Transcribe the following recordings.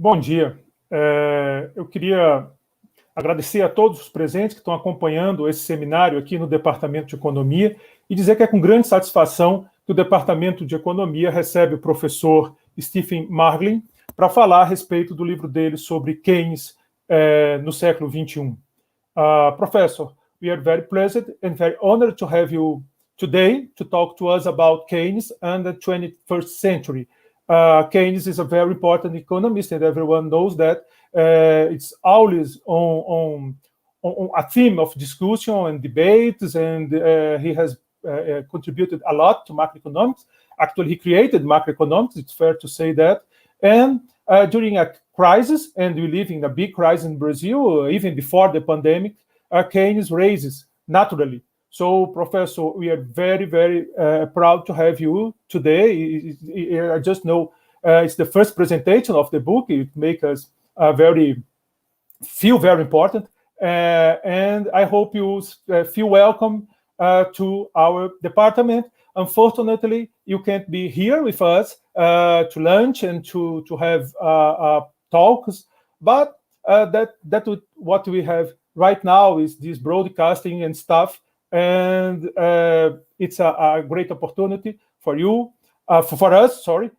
Bom dia. Eu queria agradecer a todos os presentes que estão acompanhando esse seminário aqui no Departamento de Economia e dizer que é com grande satisfação que o Departamento de Economia recebe o professor Stephen Marglin para falar a respeito do livro dele sobre Keynes no século XXI. Professor, we are very pleased and very honored to have you today to talk to us about Keynes and the 21st century. Keynes is a very important economist, and everyone knows that. It's always on a theme of discussion and debates, and he has contributed a lot to macroeconomics. Actually, he created macroeconomics, it's fair to say that. And during a crisis, and we live in a big crisis in Brazil, even before the pandemic, Keynes raises naturally. So, Professor, we are very, very proud to have you today. I just know it's the first presentation of the book. It makes us feel very important. And I hope you feel welcome to our department. Unfortunately, you can't be here with us to lunch and to have talks, but what we have right now is this broadcasting and stuff. And it's a great opportunity for you, for us, sorry,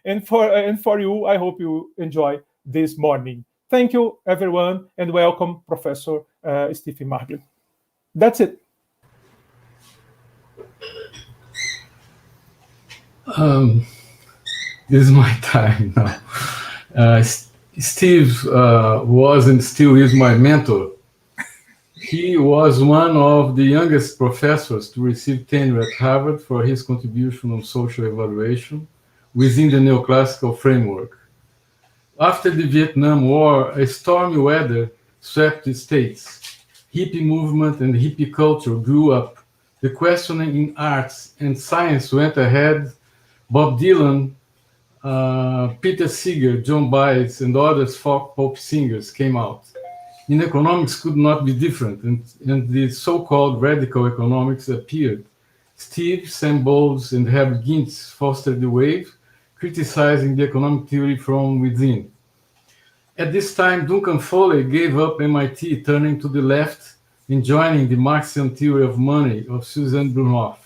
and for you. I hope you enjoy this morning. Thank you, everyone, and welcome, Professor Stephen Marglin. That's it. This is my time now. Steve was and still is my mentor. He was one of the youngest professors to receive tenure at Harvard for his contribution on social evaluation within the neoclassical framework. After the Vietnam War, a stormy weather swept the States. Hippie movement and hippie culture grew up. The questioning in arts and science went ahead. Bob Dylan, Peter Seeger, John Baez, and other folk pop singers came out. In economics could not be different, and the so-called radical economics appeared. Steve, Sam Bowles, and Herbert Gintz fostered the wave, criticizing the economic theory from within. At this time, Duncan Foley gave up MIT, turning to the left and joining the Marxian theory of money of Suzanne Brunhoff.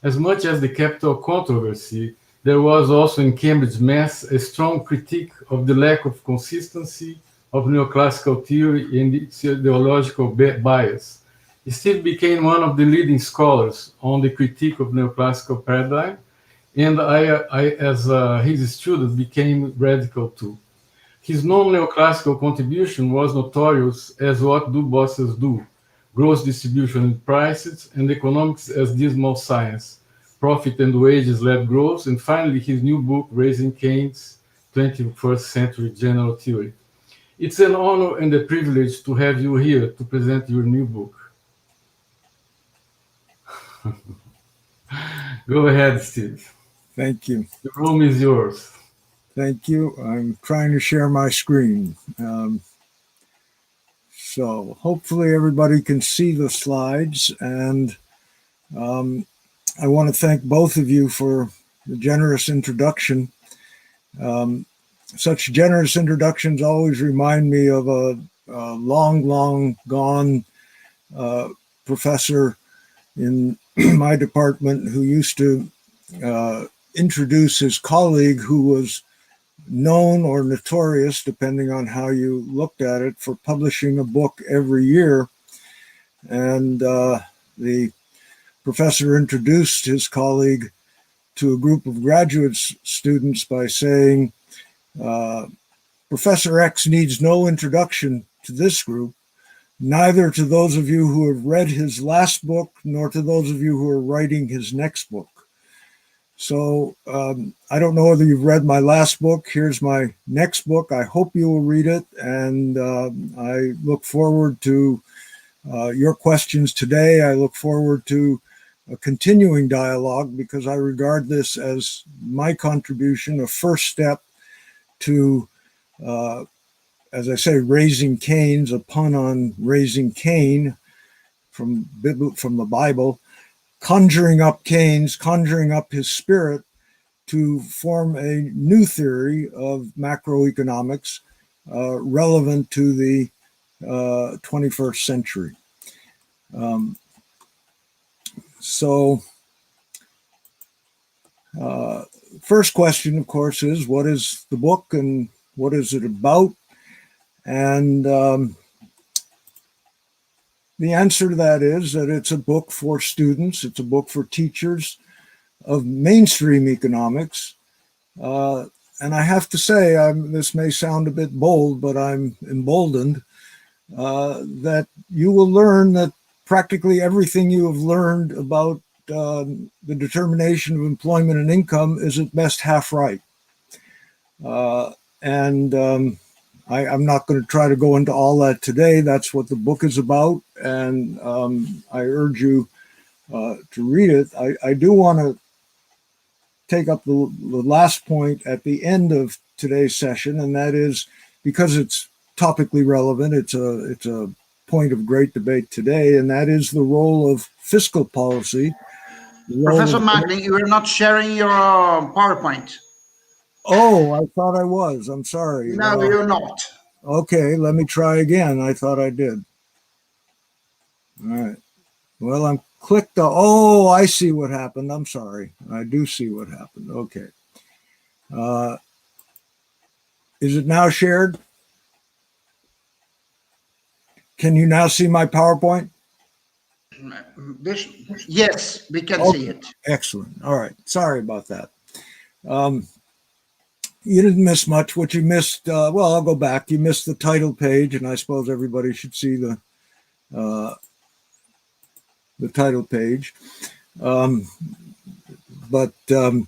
As much as the capital controversy, there was also in Cambridge, Mass, a strong critique of the lack of consistency of neoclassical theory and its ideological bias. Steve became one of the leading scholars on the critique of neoclassical paradigm, and I as his student, became radical too. His non-neoclassical contribution was notorious as what do bosses do, gross distribution and prices, and economics as dismal science, profit and wages-led growth, and finally his new book, Raising Keynes, 21st Century General Theory. It's an honor and a privilege to have you here to present your new book. Go ahead, Steve. Thank you. The room is yours. Thank you. I'm trying to share my screen. So hopefully everybody can see the slides. And I want to thank both of you for the generous introduction. Such generous introductions always remind me of a long gone professor in my department who used to introduce his colleague, who was known or notorious, depending on how you looked at it, for publishing a book every year. And the professor introduced his colleague to a group of graduate students by saying, Professor X needs no introduction to this group, neither to those of you who have read his last book, nor to those of you who are writing his next book. So I don't know whether you've read my last book. Here's my next book. I hope you will read it. And I look forward to your questions today. I look forward to a continuing dialogue, because I regard this as my contribution, a first step to, as I say, raising Keynes, a pun on raising Cain from the Bible, conjuring up Keynes, conjuring up his spirit to form a new theory of macroeconomics relevant to the 21st century. First question, of course, is what is the book and what is it about? And the answer to that is that it's a book for students. It's a book for teachers of mainstream economics. And I have to say, this may sound a bit bold, but I'm emboldened that you will learn that practically everything you have learned about the determination of employment and income is at best half right. I'm not going to try to go into all that today. That's what the book is about, and I urge you to read it. I do want to take up the last point at the end of today's session, and that is because it's topically relevant. It's a point of great debate today, and that is the role of fiscal policy. Professor Marglin, you are not sharing your PowerPoint. Oh, I thought I was. I'm sorry. No, you're not. Okay, let me try again. I thought I did. All right. Well, I'm clicked. Oh, I see what happened. I'm sorry. I do see what happened. Okay. Is it now shared? Can you now see my PowerPoint? Yes, we can see it. Excellent. All right. Sorry about that. You didn't miss much. What you missed, well, I'll go back. You missed the title page, and I suppose everybody should see the title page. But the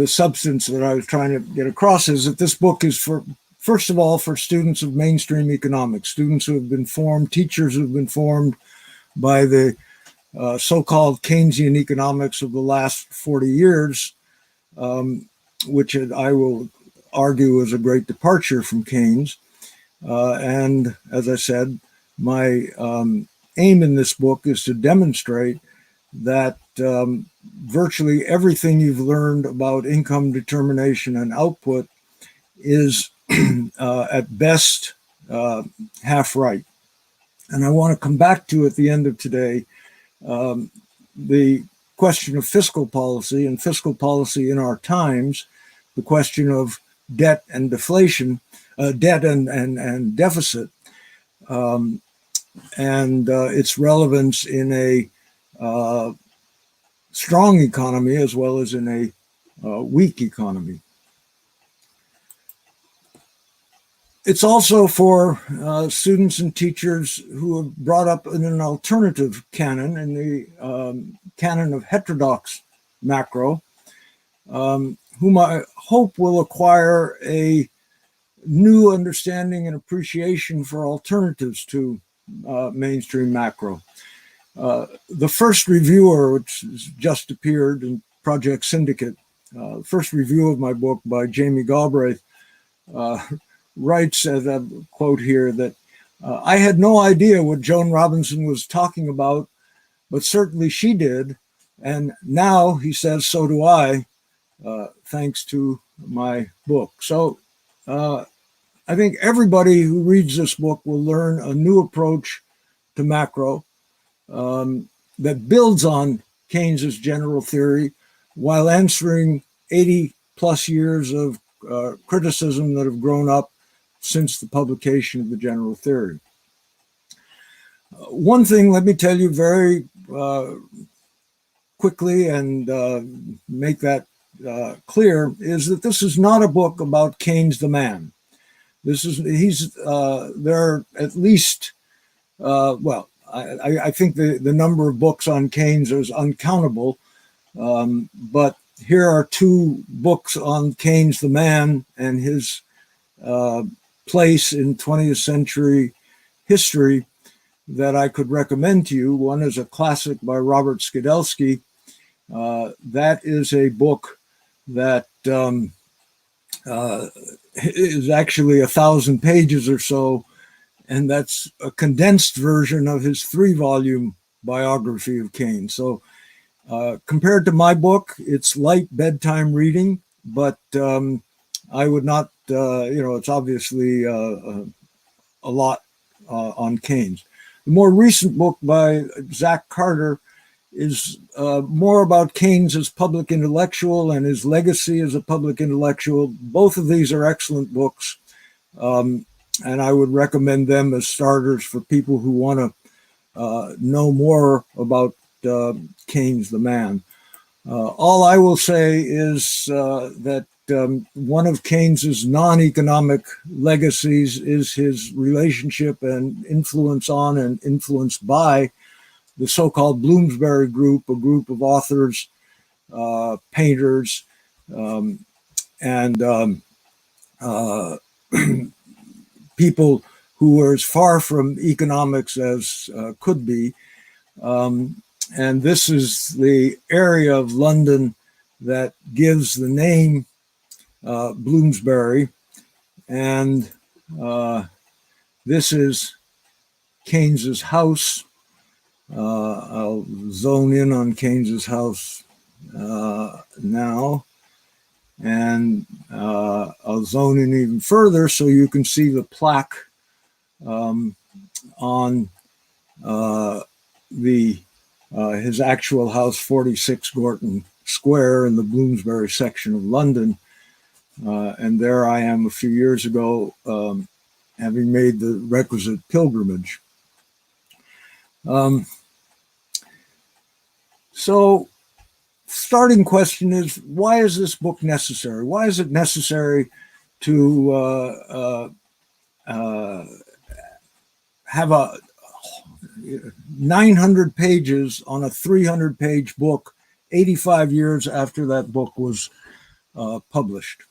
substance that I was trying to get across is that this book is for, first of all, for students of mainstream economics, students who have been formed, teachers who have been formed by the so-called Keynesian economics of the last 40 years, which I will argue is a great departure from Keynes. And as I said, my aim in this book is to demonstrate that virtually everything you've learned about income determination and output is at best half right. And I want to come back to at the end of today the question of fiscal policy and fiscal policy in our times, the question of debt and deflation, debt and deficit, and its relevance in a strong economy as well as in a weak economy. It's also for students and teachers who have brought up in an alternative canon, in the canon of heterodox macro, whom I hope will acquire a new understanding and appreciation for alternatives to mainstream macro. The first reviewer, which has just appeared in Project Syndicate, first review of my book by Jamie Galbraith, writes, as a quote here, that I had no idea what Joan Robinson was talking about, but certainly she did. And now, he says, so do I, thanks to my book. So I think everybody who reads this book will learn a new approach to macro that builds on Keynes's general theory while answering 80 plus years of criticism that have grown up since the publication of the general theory. One thing, let me tell you very quickly and make that clear, is that this is not a book about Keynes the man. There are at least, I think the number of books on Keynes is uncountable, but here are two books on Keynes the man and his place in 20th century history that I could recommend to you. One is a classic by Robert Skidelsky. That is a book that is actually 1,000 pages or so, and that's a condensed version of his 3-volume biography of Keynes. So Compared to my book, it's light bedtime reading, but I would not, it's obviously a lot on Keynes. The more recent book by Zach Carter is more about Keynes as public intellectual and his legacy as a public intellectual. Both of these are excellent books, and I would recommend them as starters for people who want to know more about Keynes the man. All I will say is that one of Keynes's non-economic legacies is his relationship and influence on and influence by the so-called Bloomsbury Group, a group of authors, painters, and people who were as far from economics as could be. And this is the area of London that gives the name Bloomsbury. And this is Keynes's house. I'll zone in on Keynes's house now. And I'll zone in even further so you can see the plaque on his actual house, 46 Gorton Square in the Bloomsbury section of London. And there I am a few years ago, having made the requisite pilgrimage. So starting question is, why is this book necessary? Why is it necessary to have a 900 pages on a 300-page book 85 years after that book was published?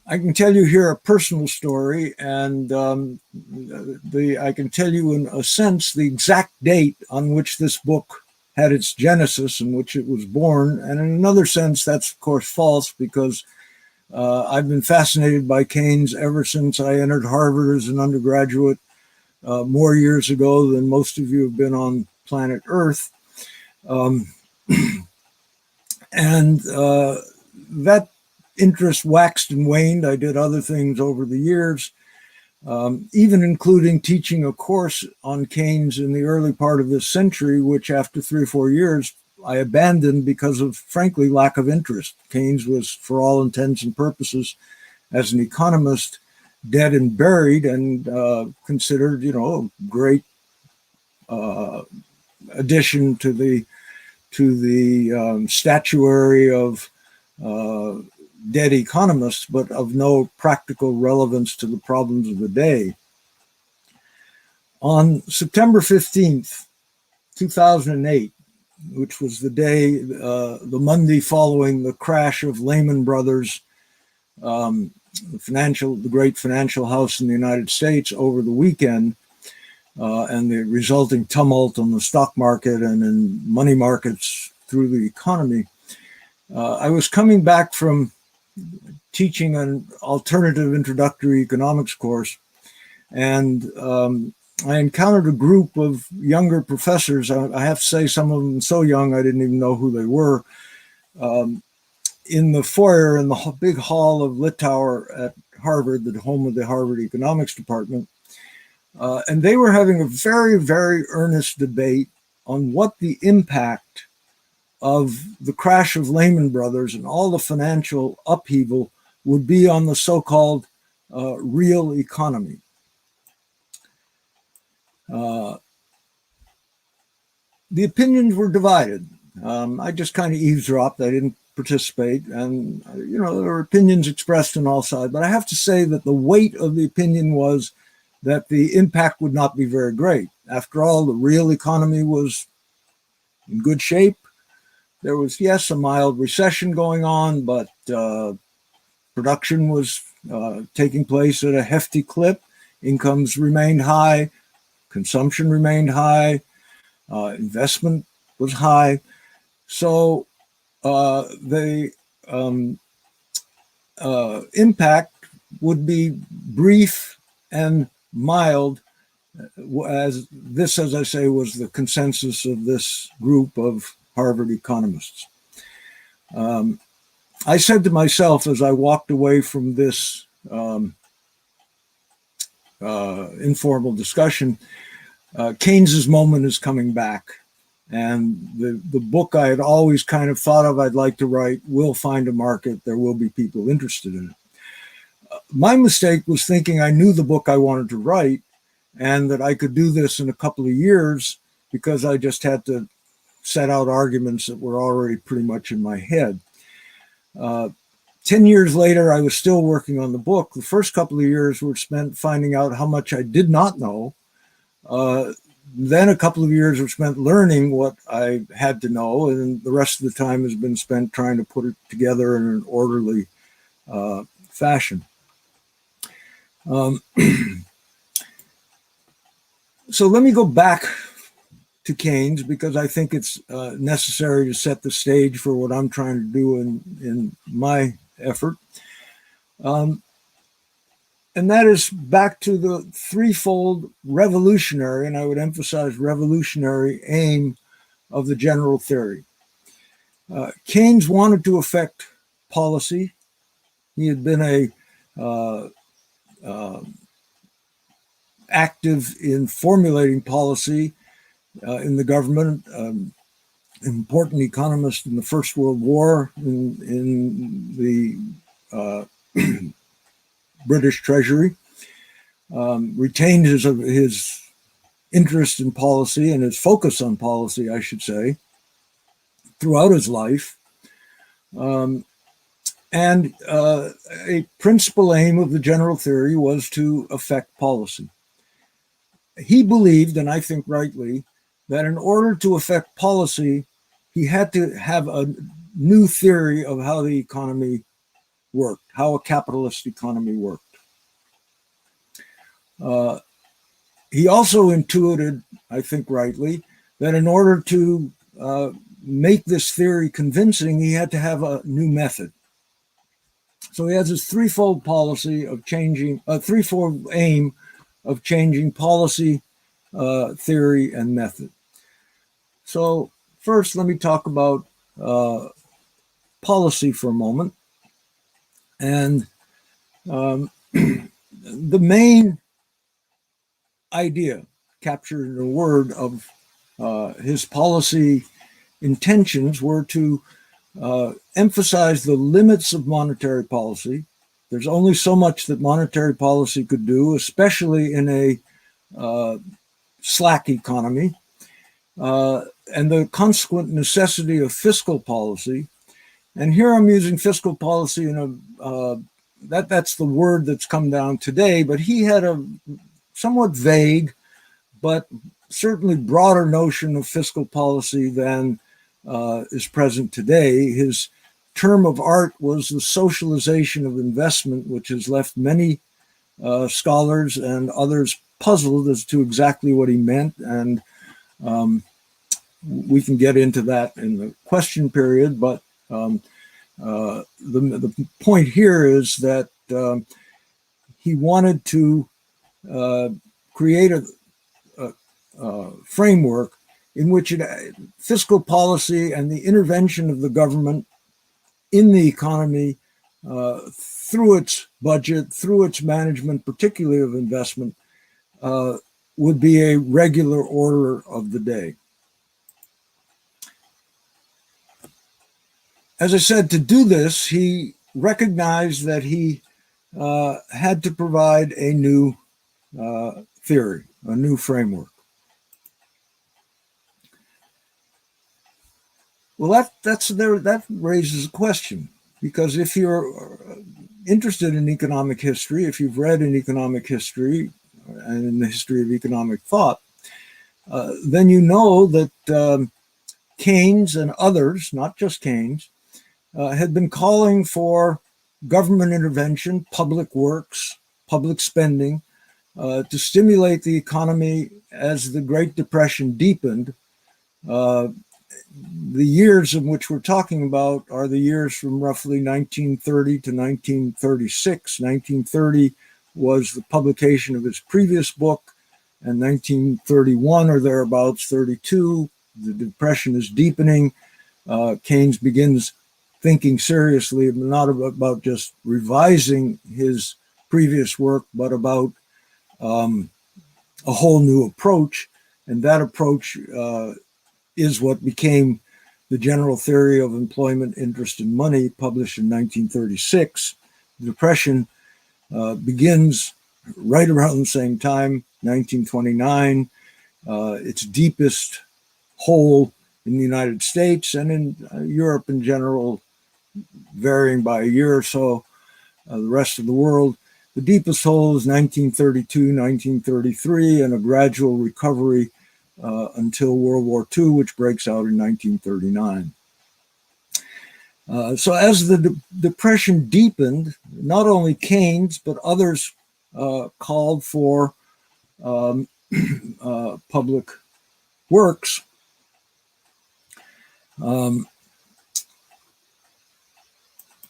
I can tell you here a personal story, and I can tell you in a sense the exact date on which this book had its genesis, in which it was born. And in another sense, that's of course false, because I've been fascinated by Keynes ever since I entered Harvard as an undergraduate more years ago than most of you have been on planet Earth. And that interest waxed and waned. I did other things over the years, even including teaching a course on Keynes in the early part of this century, which after 3 or 4 years, I abandoned because of, frankly, lack of interest. Keynes was, for all intents and purposes, as an economist, dead and buried, and considered, a great addition to the statuary of dead economists, but of no practical relevance to the problems of the day. On September 15th, 2008, which was the day, the Monday following the crash of Lehman Brothers, the great financial house in the United States, over the weekend, and the resulting tumult on the stock market and in money markets through the economy, I was coming back from teaching an alternative introductory economics course, and I encountered a group of younger professors. I have to say, some of them so young I didn't even know who they were, in the foyer in the big hall of Littauer at Harvard, the home of the Harvard Economics Department. And they were having a very, very earnest debate on what the impact of the crash of Lehman Brothers and all the financial upheaval would be on the so-called real economy. The opinions were divided. I just kind of eavesdropped. I didn't participate. And, there were opinions expressed on all sides. But I have to say that the weight of the opinion was that the impact would not be very great. After all, the real economy was in good shape. There was, yes, a mild recession going on, but production was taking place at a hefty clip. Incomes remained high. Consumption remained high. Investment was high. So the impact would be brief and mild as I say, was the consensus of this group of Harvard economists. I said to myself as I walked away from this informal discussion, Keynes's moment is coming back. And the book I had always kind of thought of I'd like to write will find a market. There will be people interested in it. My mistake was thinking I knew the book I wanted to write and that I could do this in a couple of years because I just had to set out arguments that were already pretty much in my head. 10 years later, I was still working on the book. The first couple of years were spent finding out how much I did not know. Then a couple of years were spent learning what I had to know, and the rest of the time has been spent trying to put it together in an orderly fashion. So let me go back to Keynes because I think it's necessary to set the stage for what I'm trying to do in my effort. And that is back to the threefold revolutionary, and I would emphasize revolutionary aim of the general theory. Keynes wanted to affect policy. He had been active in formulating policy in the government, important economist in the First World War, in the British Treasury, retained his interest in policy and his focus on policy, I should say, throughout his life. And a principal aim of the general theory was to affect policy. He believed, and I think rightly, that in order to affect policy, he had to have a new theory of how the economy worked, how a capitalist economy worked. He also intuited, I think rightly, that in order to make this theory convincing, he had to have a new method. So he has this threefold policy of changing, a threefold aim of changing policy, theory, and method. So first, let me talk about policy for a moment. And the main idea captured in a word of his policy intentions were to emphasize the limits of monetary policy. There's only so much that monetary policy could do, especially in a slack economy, and the consequent necessity of fiscal policy. And here I'm using fiscal policy in that's the word that's come down today, but he had a somewhat vague, but certainly broader notion of fiscal policy than is present today. His term of art was the socialization of investment, which has left many scholars and others puzzled as to exactly what he meant. And we can get into that in the question period, but the point here is that he wanted to create a framework in which fiscal policy and the intervention of the government in the economy through its budget, through its management, particularly of investment, would be a regular order of the day. As I said, to do this, he recognized that he had to provide a new theory, a new framework. Well, that raises a question, because if you're interested in economic history, if you've read in economic history and in the history of economic thought, then you know that Keynes and others, not just Keynes, had been calling for government intervention, public works, public spending, to stimulate the economy as the Great Depression deepened. The years in which we're talking about are the years from roughly 1930 to 1936. 1930 was the publication of his previous book, and 1931 or thereabouts, 32, the Depression is deepening. Keynes begins thinking seriously, not about just revising his previous work, but about a whole new approach. And that approach is what became the General Theory of Employment, Interest, and Money, published in 1936. The Depression begins right around the same time, 1929, its deepest hole in the United States and in Europe in general, varying by a year or so, the rest of the world. The deepest hole is 1932, 1933, and a gradual recovery until World War II, which breaks out in 1939. So as the Depression deepened, not only Keynes, but others called for public works.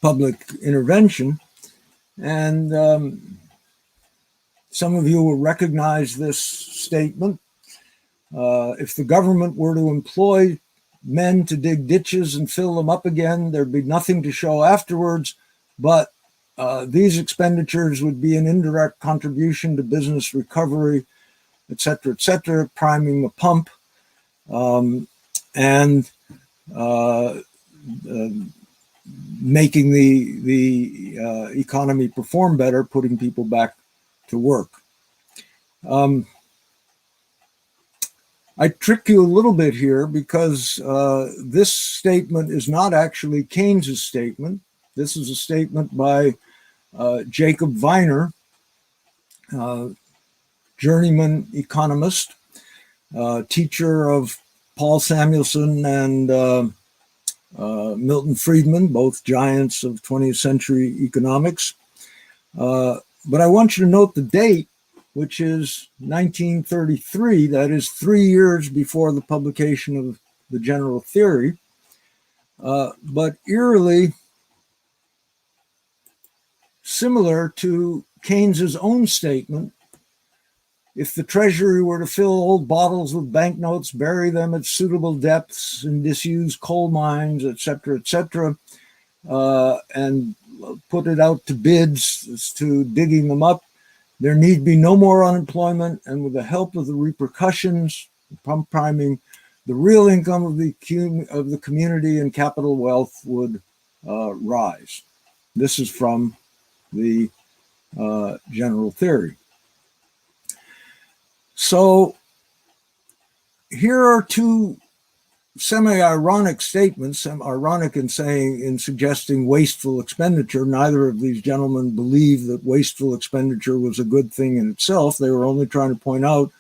Public intervention. And some of you will recognize this statement. If the government were to employ men to dig ditches and fill them up again, there'd be nothing to show afterwards, but these expenditures would be an indirect contribution to business recovery, et cetera, priming the pump, and making the economy perform better, putting people back to work. I trick you a little bit here because this statement is not actually Keynes's statement. This is a statement by Jacob Viner, journeyman economist, teacher of Paul Samuelson and Milton Friedman, both giants of 20th century economics. But I want you to note the date, which is 1933, that is 3 years before the publication of the General Theory, but eerily similar to Keynes's own statement. If the Treasury were to fill old bottles with banknotes, bury them at suitable depths in disused coal mines, et cetera, and put it out to bids as to digging them up, there need be no more unemployment, and with the help of the repercussions, pump priming, the real income of the community and capital wealth would rise. This is from the General Theory. So here are two semi-ironic statements, ironic in suggesting wasteful expenditure. Neither of these gentlemen believed that wasteful expenditure was a good thing in itself. They were only trying to point out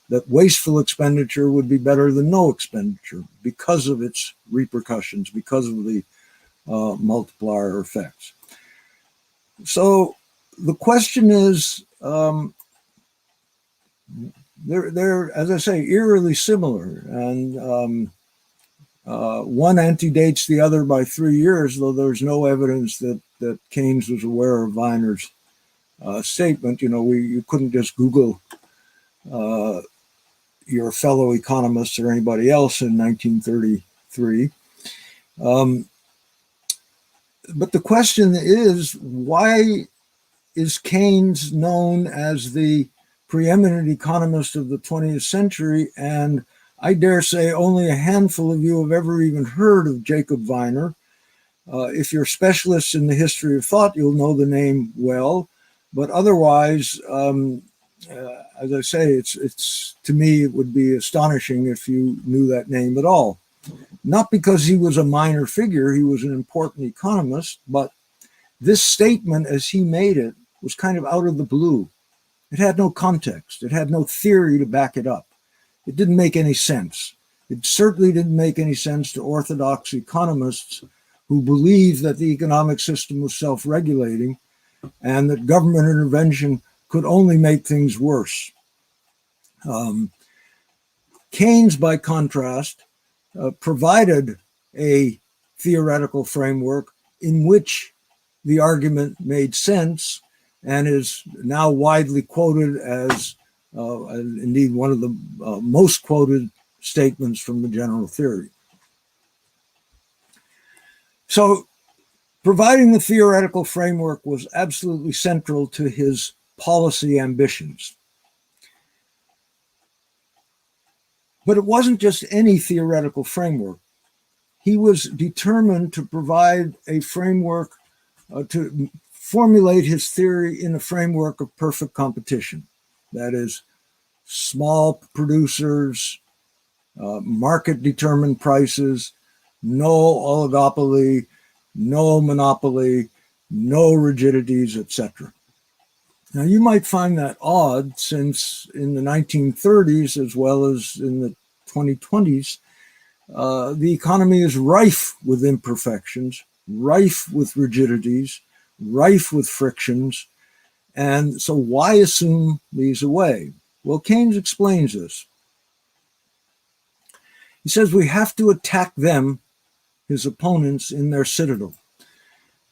that wasteful expenditure would be better than no expenditure because of its repercussions, because of the multiplier effects. So the question is, they're, as I say, eerily similar, and one antedates the other by 3 years, though there's no evidence that Keynes was aware of Viner's statement. You know, you couldn't just Google your fellow economists or anybody else in 1933. But the question is, why is Keynes known as the preeminent economist of the 20th century? And I dare say only a handful of you have ever even heard of Jacob Viner. If you're specialists in the history of thought, you'll know the name well. But otherwise, as I say, it's to me, it would be astonishing if you knew that name at all. Not because he was a minor figure, he was an important economist, but this statement as he made it was kind of out of the blue. It had no context. It had no theory to back it up. It didn't make any sense. It certainly didn't make any sense to orthodox economists who believed that the economic system was self-regulating and that government intervention could only make things worse. Keynes, by contrast, provided a theoretical framework in which the argument made sense and is now widely quoted as and indeed one of the most quoted statements from the general theory. So providing the theoretical framework was absolutely central to his policy ambitions. But it wasn't just any theoretical framework. He was determined to provide a framework, to formulate his theory in a framework of perfect competition. That is, small producers, market-determined prices, no oligopoly, no monopoly, no rigidities, etc. Now, you might find that odd, since in the 1930s, as well as in the 2020s, the economy is rife with imperfections, rife with rigidities, rife with frictions. And so why assume these away? Well, Keynes explains this. He says we have to attack them, his opponents, in their citadel.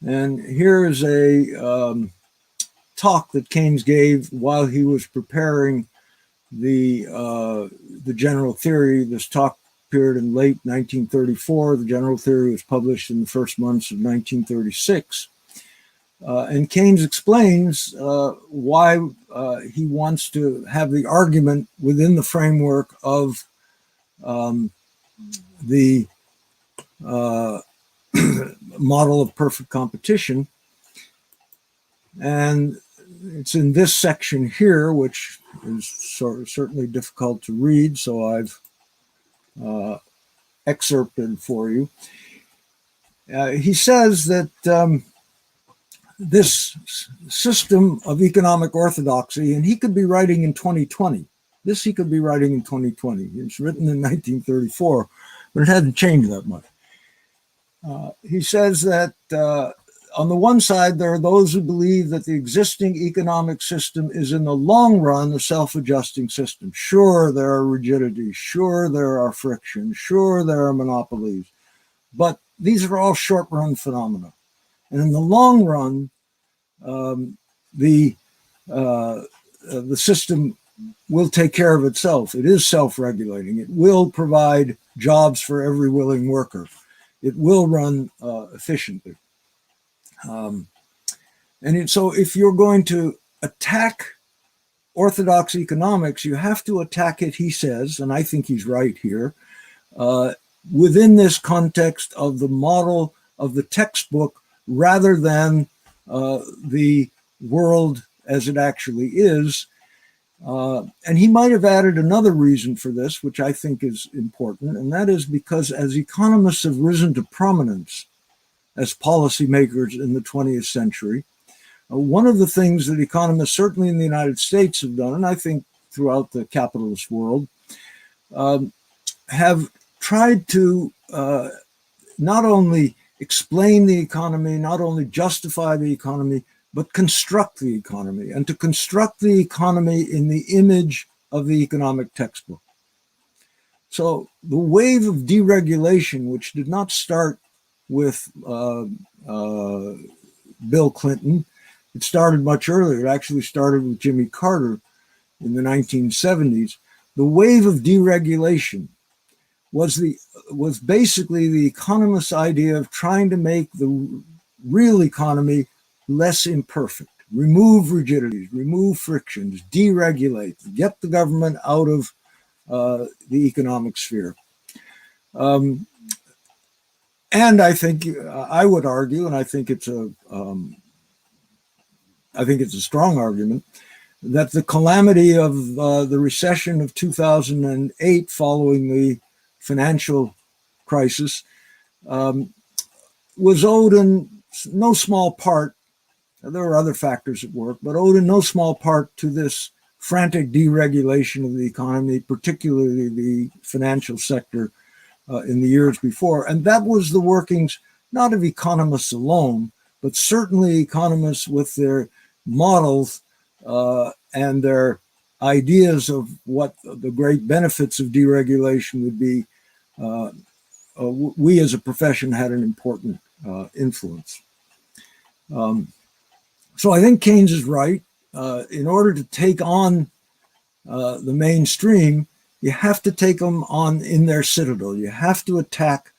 And here is a talk that Keynes gave while he was preparing the general theory. This talk appeared in late 1934. The general theory was published in the first months of 1936. And Keynes explains why he wants to have the argument within the framework of the model of perfect competition. And it's in this section here, which is certainly difficult to read, so I've excerpted for you. He says that this system of economic orthodoxy, and he could be writing in 2020. This he could be writing in 2020. It's written in 1934, but it hasn't changed that much. He says that on the one side, there are those who believe that the existing economic system is in the long run a self-adjusting system. Sure, there are rigidities. Sure, there are frictions. Sure, there are monopolies. But these are all short-run phenomena. And in the long run, the system will take care of itself. It is self-regulating. It will provide jobs for every willing worker. It will run efficiently. So if you're going to attack orthodox economics, you have to attack it, he says, and I think he's right here, within this context of the model of the textbook rather than the world as it actually is. And he might have added another reason for this, which I think is important, and that is because as economists have risen to prominence as policymakers in the 20th century, one of the things that economists, certainly in the United States, have done, and I think throughout the capitalist world, have tried to not only explain the economy, not only justify the economy, but construct the economy, and to construct the economy in the image of the economic textbook. So the wave of deregulation, which did not start with Bill Clinton, it started much earlier. It actually started with Jimmy Carter in the 1970s. The wave of deregulation was basically the economist's idea of trying to make the real economy less imperfect, remove rigidities, remove frictions, deregulate, get the government out of the economic sphere. And I think I would argue, and I think it's a strong argument, that the calamity of the recession of 2008 following the financial crisis was owed in no small part, there were other factors at work, but owed in no small part to this frantic deregulation of the economy, particularly the financial sector in the years before. And that was the workings not of economists alone, but certainly economists with their models and their ideas of what the great benefits of deregulation would be. We as a profession had an important influence. So I think Keynes is right. In order to take on the mainstream, you have to take them on in their citadel. You have to attack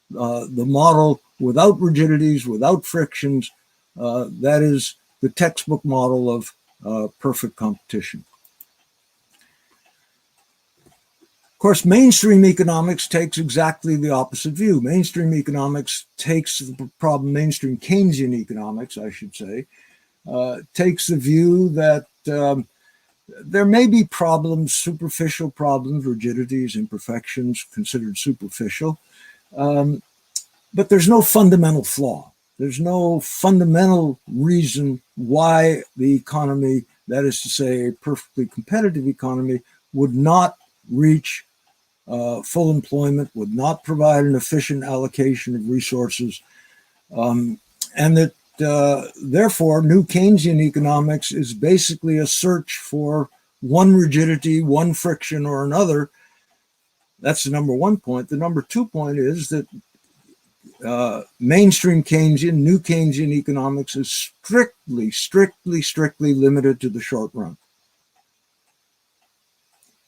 the model without rigidities, without frictions. That is the textbook model of perfect competition. Of course, mainstream economics takes exactly the opposite view. Mainstream economics takes the problem, mainstream Keynesian economics, I should say, takes the view that there may be problems, superficial problems, rigidities, imperfections considered superficial, but there's no fundamental flaw. There's no fundamental reason why the economy, that is to say, a perfectly competitive economy, would not reach full employment, would not provide an efficient allocation of resources, and that therefore new Keynesian economics is basically a search for one rigidity, one friction or another. That's the number one point. The number 2 point is that mainstream Keynesian, new Keynesian economics is strictly limited to the short run.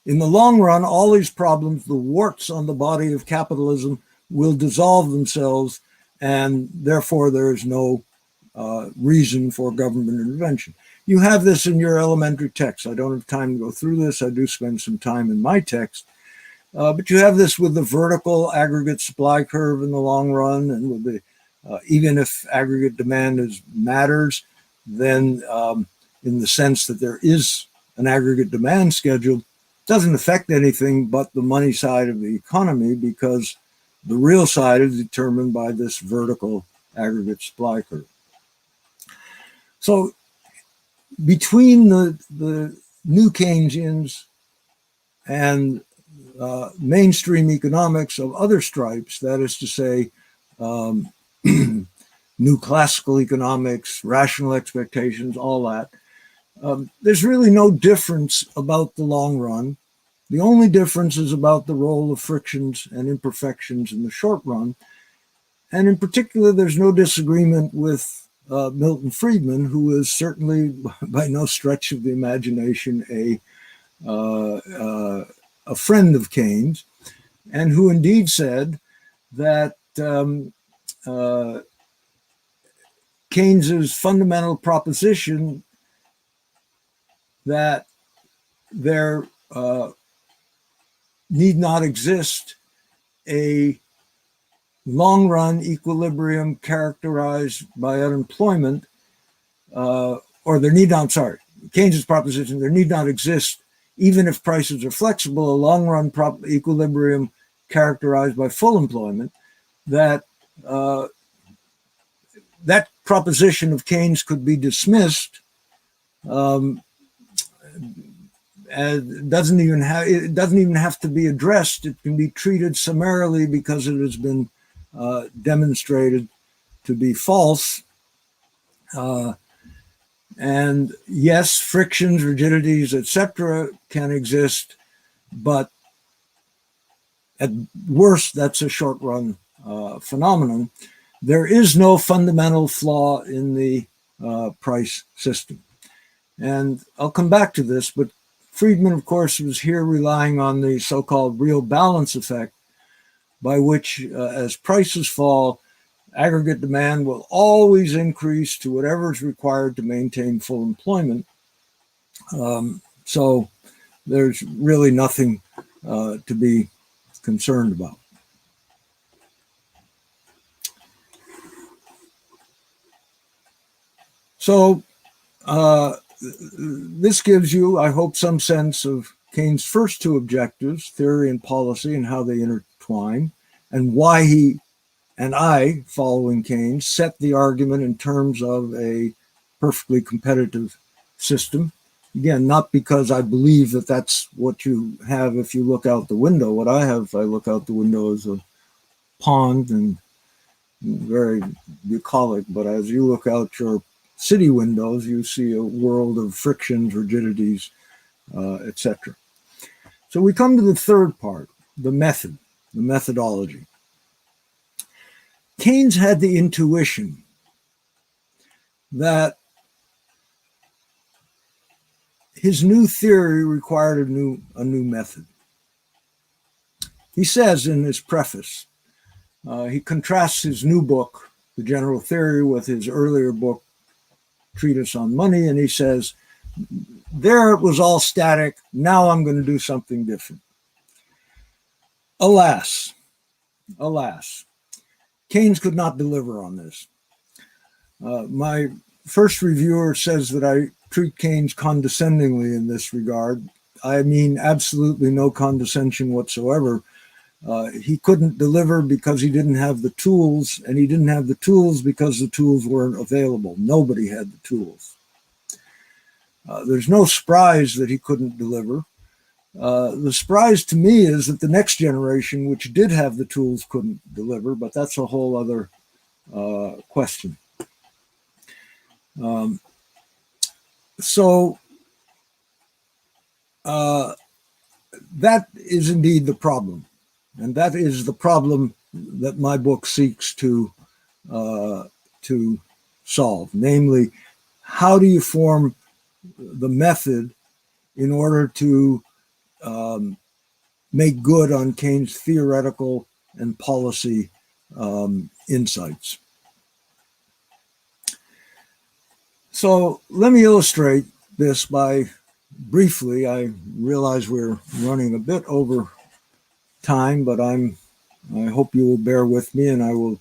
In the long run, all these problems, the warts on the body of capitalism, will dissolve themselves, and therefore there is no reason for government intervention. You have this in your elementary text. I don't have time to go through this. I do spend some time in my text. But you have this with the vertical aggregate supply curve in the long run, and with the even if aggregate demand matters, then in the sense that there is an aggregate demand schedule, doesn't affect anything but the money side of the economy, because the real side is determined by this vertical aggregate supply curve. So between the new Keynesians and mainstream economics of other stripes, that is to say, new classical economics, rational expectations, all that, there's really no difference about the long run. The only difference is about the role of frictions and imperfections in the short run. And in particular, there's no disagreement with Milton Friedman, who is certainly by no stretch of the imagination a friend of Keynes, and who indeed said that Keynes's fundamental proposition that there need not exist a long-run equilibrium characterized by unemployment, Keynes's proposition, there need not exist, even if prices are flexible, a long-run equilibrium characterized by full employment, that that proposition of Keynes could be dismissed. It doesn't even have to be addressed. It can be treated summarily because it has been demonstrated to be false. And yes, frictions, rigidities, etc., can exist, but at worst, that's a short-run phenomenon. There is no fundamental flaw in the price system. And I'll come back to this, but Friedman, of course, was here relying on the so-called real balance effect, by which, as prices fall, aggregate demand will always increase to whatever is required to maintain full employment. So there's really nothing to be concerned about. So this gives you, I hope, some sense of Keynes' first two objectives, theory and policy, and how they intertwine, and why he and I, following Keynes, set the argument in terms of a perfectly competitive system. Again, not because I believe that that's what you have if you look out the window. What I have, I look out the window is a pond and very bucolic, but as you look out your city windows, you see a world of frictions, rigidities, etc. So we come to the third part, the method, the methodology. Keynes had the intuition that his new theory required a new method. He says in his preface, he contrasts his new book, The General Theory, with his earlier book, Treatise on Money, and he says, there it was all static, now I'm going to do something different. Alas, Keynes could not deliver on this. My first reviewer says that I treat Keynes condescendingly in this regard. I mean absolutely no condescension whatsoever. He couldn't deliver because he didn't have the tools, and he didn't have the tools because the tools weren't available. Nobody had the tools. There's no surprise that he couldn't deliver. The surprise to me is that the next generation, which did have the tools, couldn't deliver, but that's a whole other question. That is indeed the problem. And that is the problem that my book seeks to solve. Namely, how do you form the method in order to make good on Keynes' theoretical and policy insights? So let me illustrate this by briefly. I realize we're running a bit over time, but I hope you will bear with me, and I will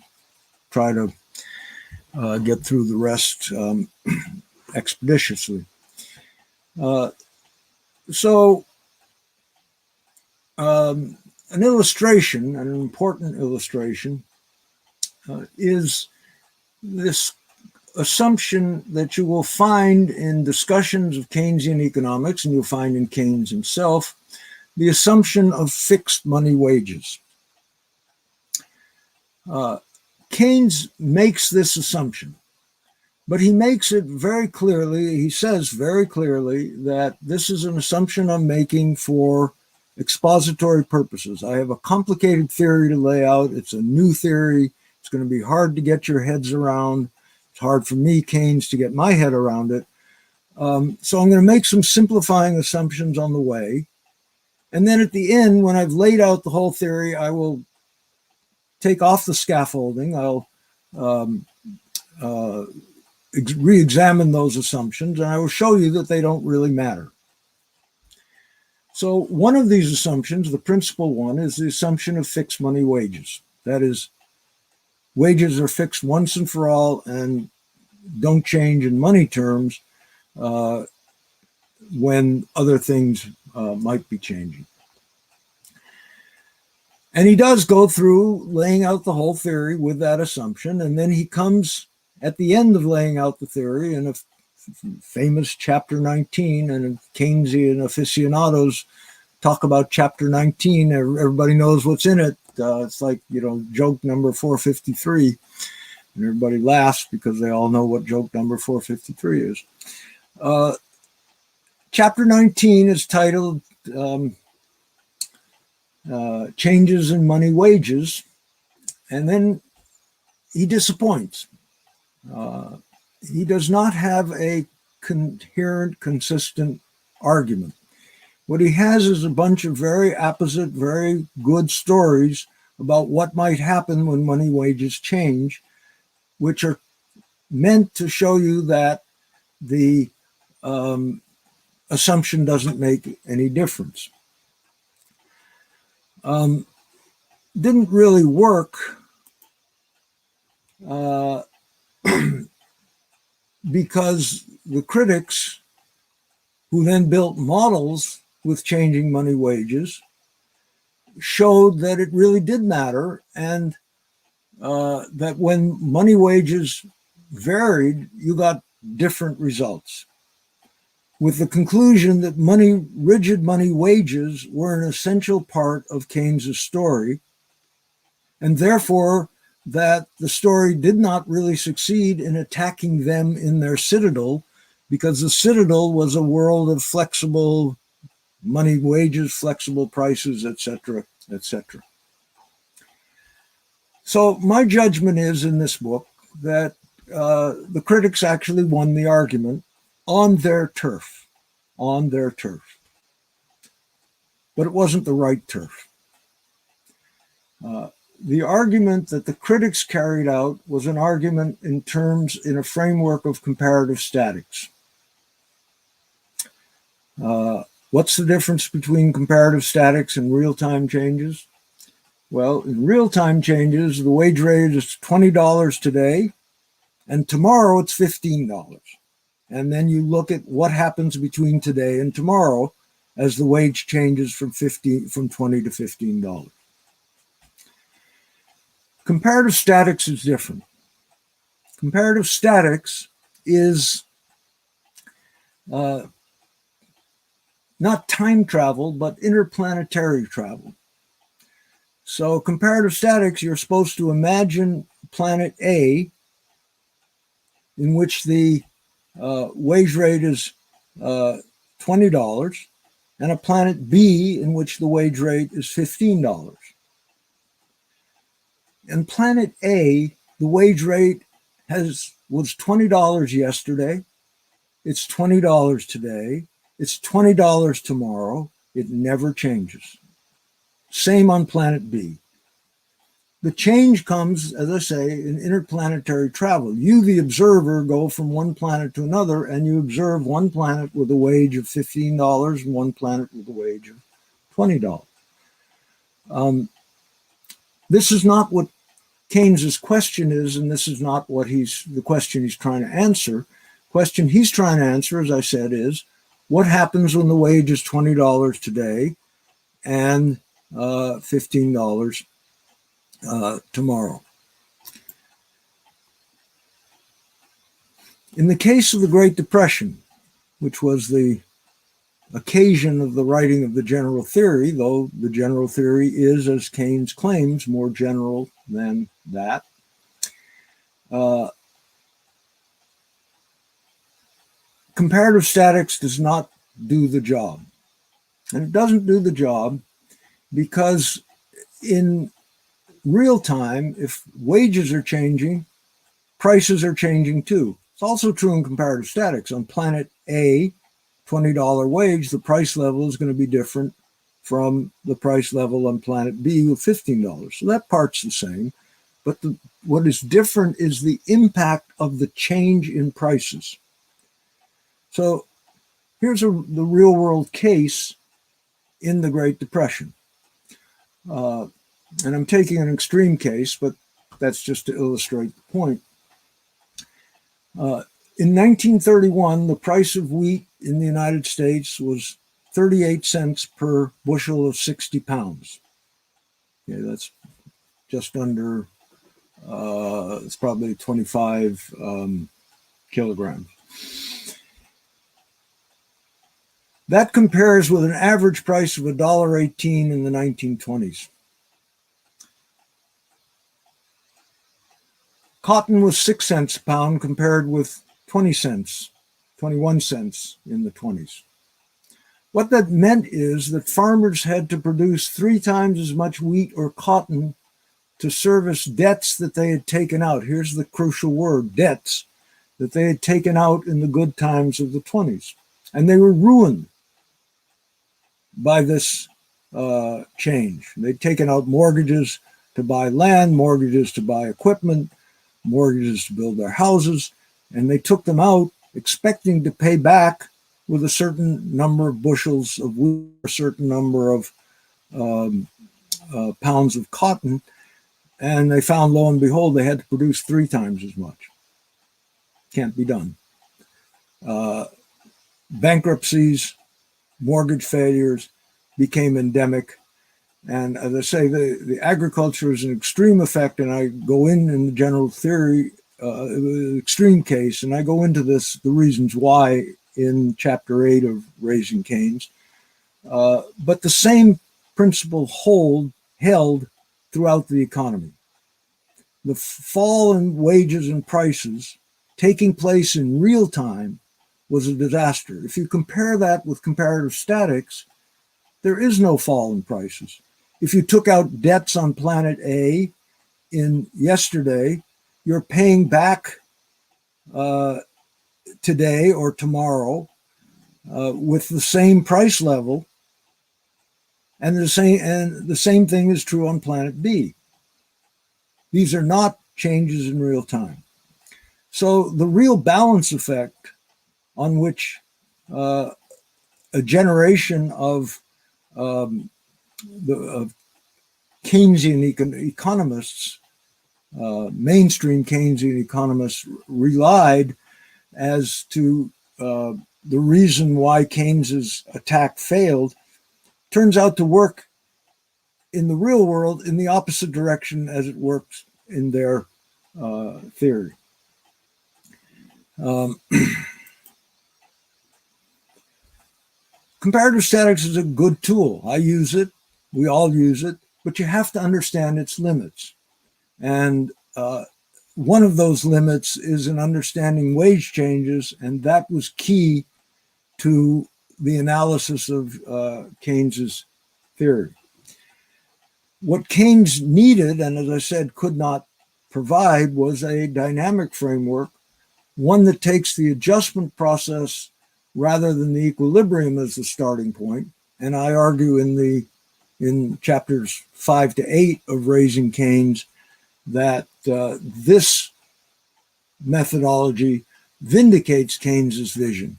try to get through the rest expeditiously. An illustration, an important illustration, is this assumption that you will find in discussions of Keynesian economics, and you'll find in Keynes himself, the assumption of fixed money wages. Keynes makes this assumption, but he makes it very clearly, he says very clearly that this is an assumption I'm making for expository purposes. I have a complicated theory to lay out. It's a new theory. It's going to be hard to get your heads around. It's hard for me, Keynes, to get my head around it. So I'm going to make some simplifying assumptions on the way. And then at the end, when I've laid out the whole theory, I will take off the scaffolding. I'll re-examine those assumptions, and I will show you that they don't really matter. So one of these assumptions, the principal one, is the assumption of fixed money wages. That is, wages are fixed once and for all and don't change in money terms when other things might be changing. And he does go through laying out the whole theory with that assumption, and then he comes at the end of laying out the theory in a famous chapter 19, and Keynesian aficionados talk about chapter 19. Everybody knows what's in it. It's like, joke number 453, and everybody laughs because they all know what joke number 453 is. Chapter 19 is titled Changes in Money Wages, and then he disappoints. He does not have a coherent, consistent argument. What he has is a bunch of very apposite, very good stories about what might happen when money wages change, which are meant to show you that the assumption doesn't make any difference. Didn't really work because the critics who then built models with changing money wages showed that it really did matter, and that when money wages varied, you got different results, with the conclusion that rigid money wages were an essential part of Keynes's story, and therefore that the story did not really succeed in attacking them in their citadel, because the citadel was a world of flexible money wages, flexible prices, etc., etc. So my judgment is in this book that the critics actually won the argument on their turf. on their turf. But it wasn't the right turf. The argument that the critics carried out was an argument in a framework of comparative statics. What's the difference between comparative statics and real-time changes? Well, in real-time changes, the wage rate is $20 today, and tomorrow it's $15. And then you look at what happens between today and tomorrow as the wage changes from $20 to $15. Comparative statics is different. Comparative statics is not time travel, but interplanetary travel. So comparative statics, you're supposed to imagine planet A, in which the wage rate is $20, and a planet B, in which the wage rate is $15. In planet A, the wage rate was $20 yesterday, it's $20 today, it's $20 tomorrow, it never changes. Same on planet B. The change comes, as I say, in interplanetary travel. You, the observer, go from one planet to another, and you observe one planet with a wage of $15 and one planet with a wage of $20. This is not what Keynes's question is, and this is not what the question he's trying to answer. Question he's trying to answer, as I said, is what happens when the wage is $20 today and $15 tomorrow? In the case of the Great Depression, which was the occasion of the writing of the general theory, though the general theory is, as Keynes claims, more general than that, comparative statics does not do the job. And it doesn't do the job because in real time, if wages are changing, prices are changing too. It's also true in comparative statics. On planet A, $20 wage, the price level is going to be different from the price level on planet B with $15. So that part's the same. But what is different is the impact of the change in prices. So here's the real world case in the Great Depression. And I'm taking an extreme case, but that's just to illustrate the point. In 1931, the price of wheat in the United States was 38 cents per bushel of 60 pounds. Okay, that's just under, it's probably 25 kilograms. That compares with an average price of $1.18 in the 1920s. Cotton was 6 cents a pound compared with 20 cents, 21 cents in the 20s. What that meant is that farmers had to produce 3 times as much wheat or cotton to service debts that they had taken out. Here's the crucial word, debts, that they had taken out in the good times of the 20s. And they were ruined by this change. They'd taken out mortgages to buy land, mortgages to buy equipment, mortgages to build their houses, and they took them out expecting to pay back with a certain number of bushels of wheat, a certain number of pounds of cotton, and they found, lo and behold, they had to produce 3 times as much. Can't be done. Bankruptcies, mortgage failures became endemic. And as I say, the agriculture is an extreme effect, and I go in the general theory, extreme case, and I go into the reasons why in chapter 8 of Raising Keynes. But the same principle held throughout the economy. The fall in wages and prices taking place in real time was a disaster. If you compare that with comparative statics, there is no fall in prices. If you took out debts on planet A in yesterday, you're paying back today or tomorrow with the same price level, and the same thing is true on planet B. These are not changes in real time. So the real balance effect on which a generation of Keynesian economists, mainstream Keynesian economists, relied as to the reason why Keynes's attack failed, turns out to work in the real world in the opposite direction as it works in their theory. Comparative statics is a good tool. I use it. We all use it. But you have to understand its limits. And one of those limits is in understanding wage changes, and that was key to the analysis of Keynes's theory. What Keynes needed, and as I said, could not provide, was a dynamic framework, one that takes the adjustment process rather than the equilibrium as the starting point. And I argue in chapters 5 to 8 of Raising Keynes that this methodology vindicates Keynes's vision,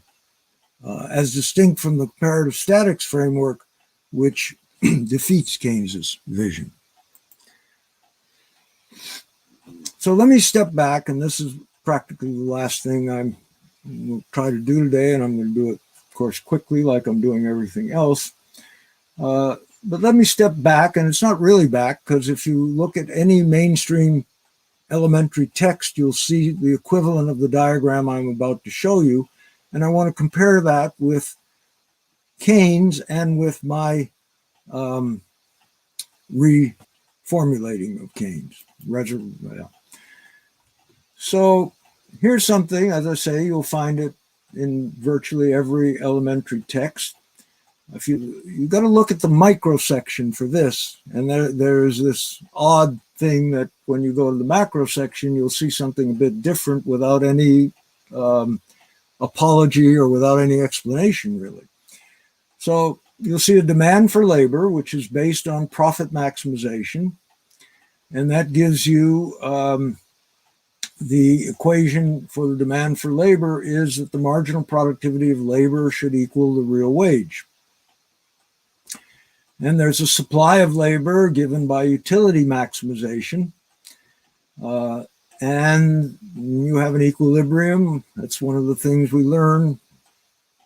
as distinct from the comparative statics framework, which defeats Keynes's vision. So let me step back, and this is practically the last thing I'm going to try to do today, and I'm going to do it, of course, quickly like I'm doing everything else. But let me step back, and it's not really back, because if you look at any mainstream elementary text, you'll see the equivalent of the diagram I'm about to show you, and I want to compare that with Keynes and with my reformulating of Keynes. So here's something, as I say, you'll find it in virtually every elementary text. If you've got to look at the micro section for this, and there's this odd thing that when you go to the macro section, you'll see something a bit different without any apology or without any explanation, really. So you'll see a demand for labor, which is based on profit maximization, and that gives you the equation for the demand for labor is that the marginal productivity of labor should equal the real wage. And there's a supply of labor given by utility maximization. And you have an equilibrium. That's one of the things we learn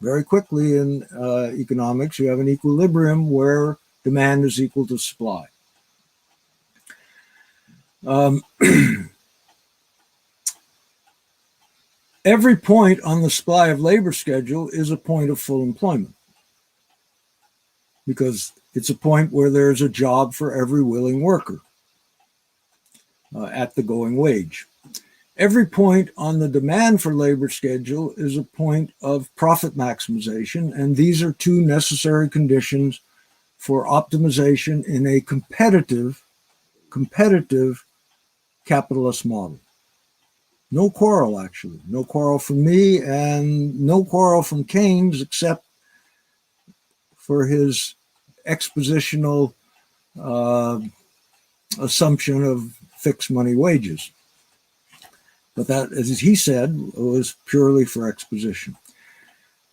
very quickly in economics. You have an equilibrium where demand is equal to supply. Every point on the supply of labor schedule is a point of full employment, because it's a point where there's a job for every willing worker at the going wage. Every point on the demand for labor schedule is a point of profit maximization, and these are two necessary conditions for optimization in a competitive capitalist model. No quarrel, actually. No quarrel from me, and no quarrel from Keynes, except for his expositional assumption of fixed money wages. But that, as he said, was purely for exposition.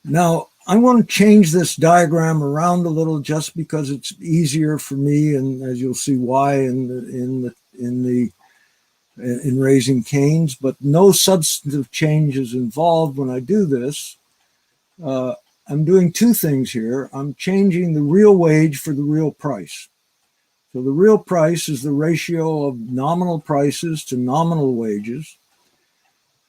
Now, I want to change this diagram around a little just because it's easier for me, and as you'll see why in Raising Keynes, but no substantive change is involved when I do this. I'm doing two things here. I'm changing the real wage for the real price. So the real price is the ratio of nominal prices to nominal wages.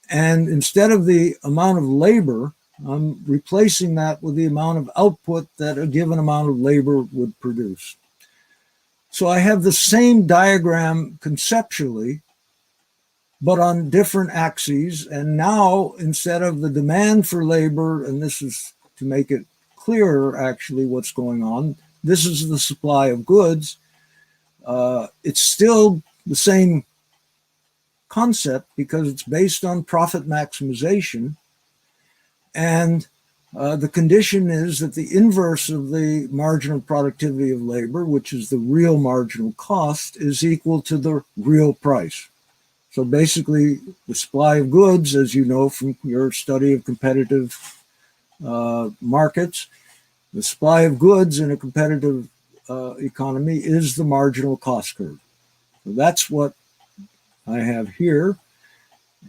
And instead of the amount of labor, I'm replacing that with the amount of output that a given amount of labor would produce. So I have the same diagram conceptually, but on different axes. And now, instead of the demand for labor, and this is to make it clearer actually what's going on, this is the supply of goods. It's still the same concept because it's based on profit maximization. And The condition is that the inverse of the marginal productivity of labor, which is the real marginal cost, is equal to the real price. So basically, the supply of goods, as you know from your study of competitive markets, the supply of goods in a competitive economy is the marginal cost curve. So that's what I have here.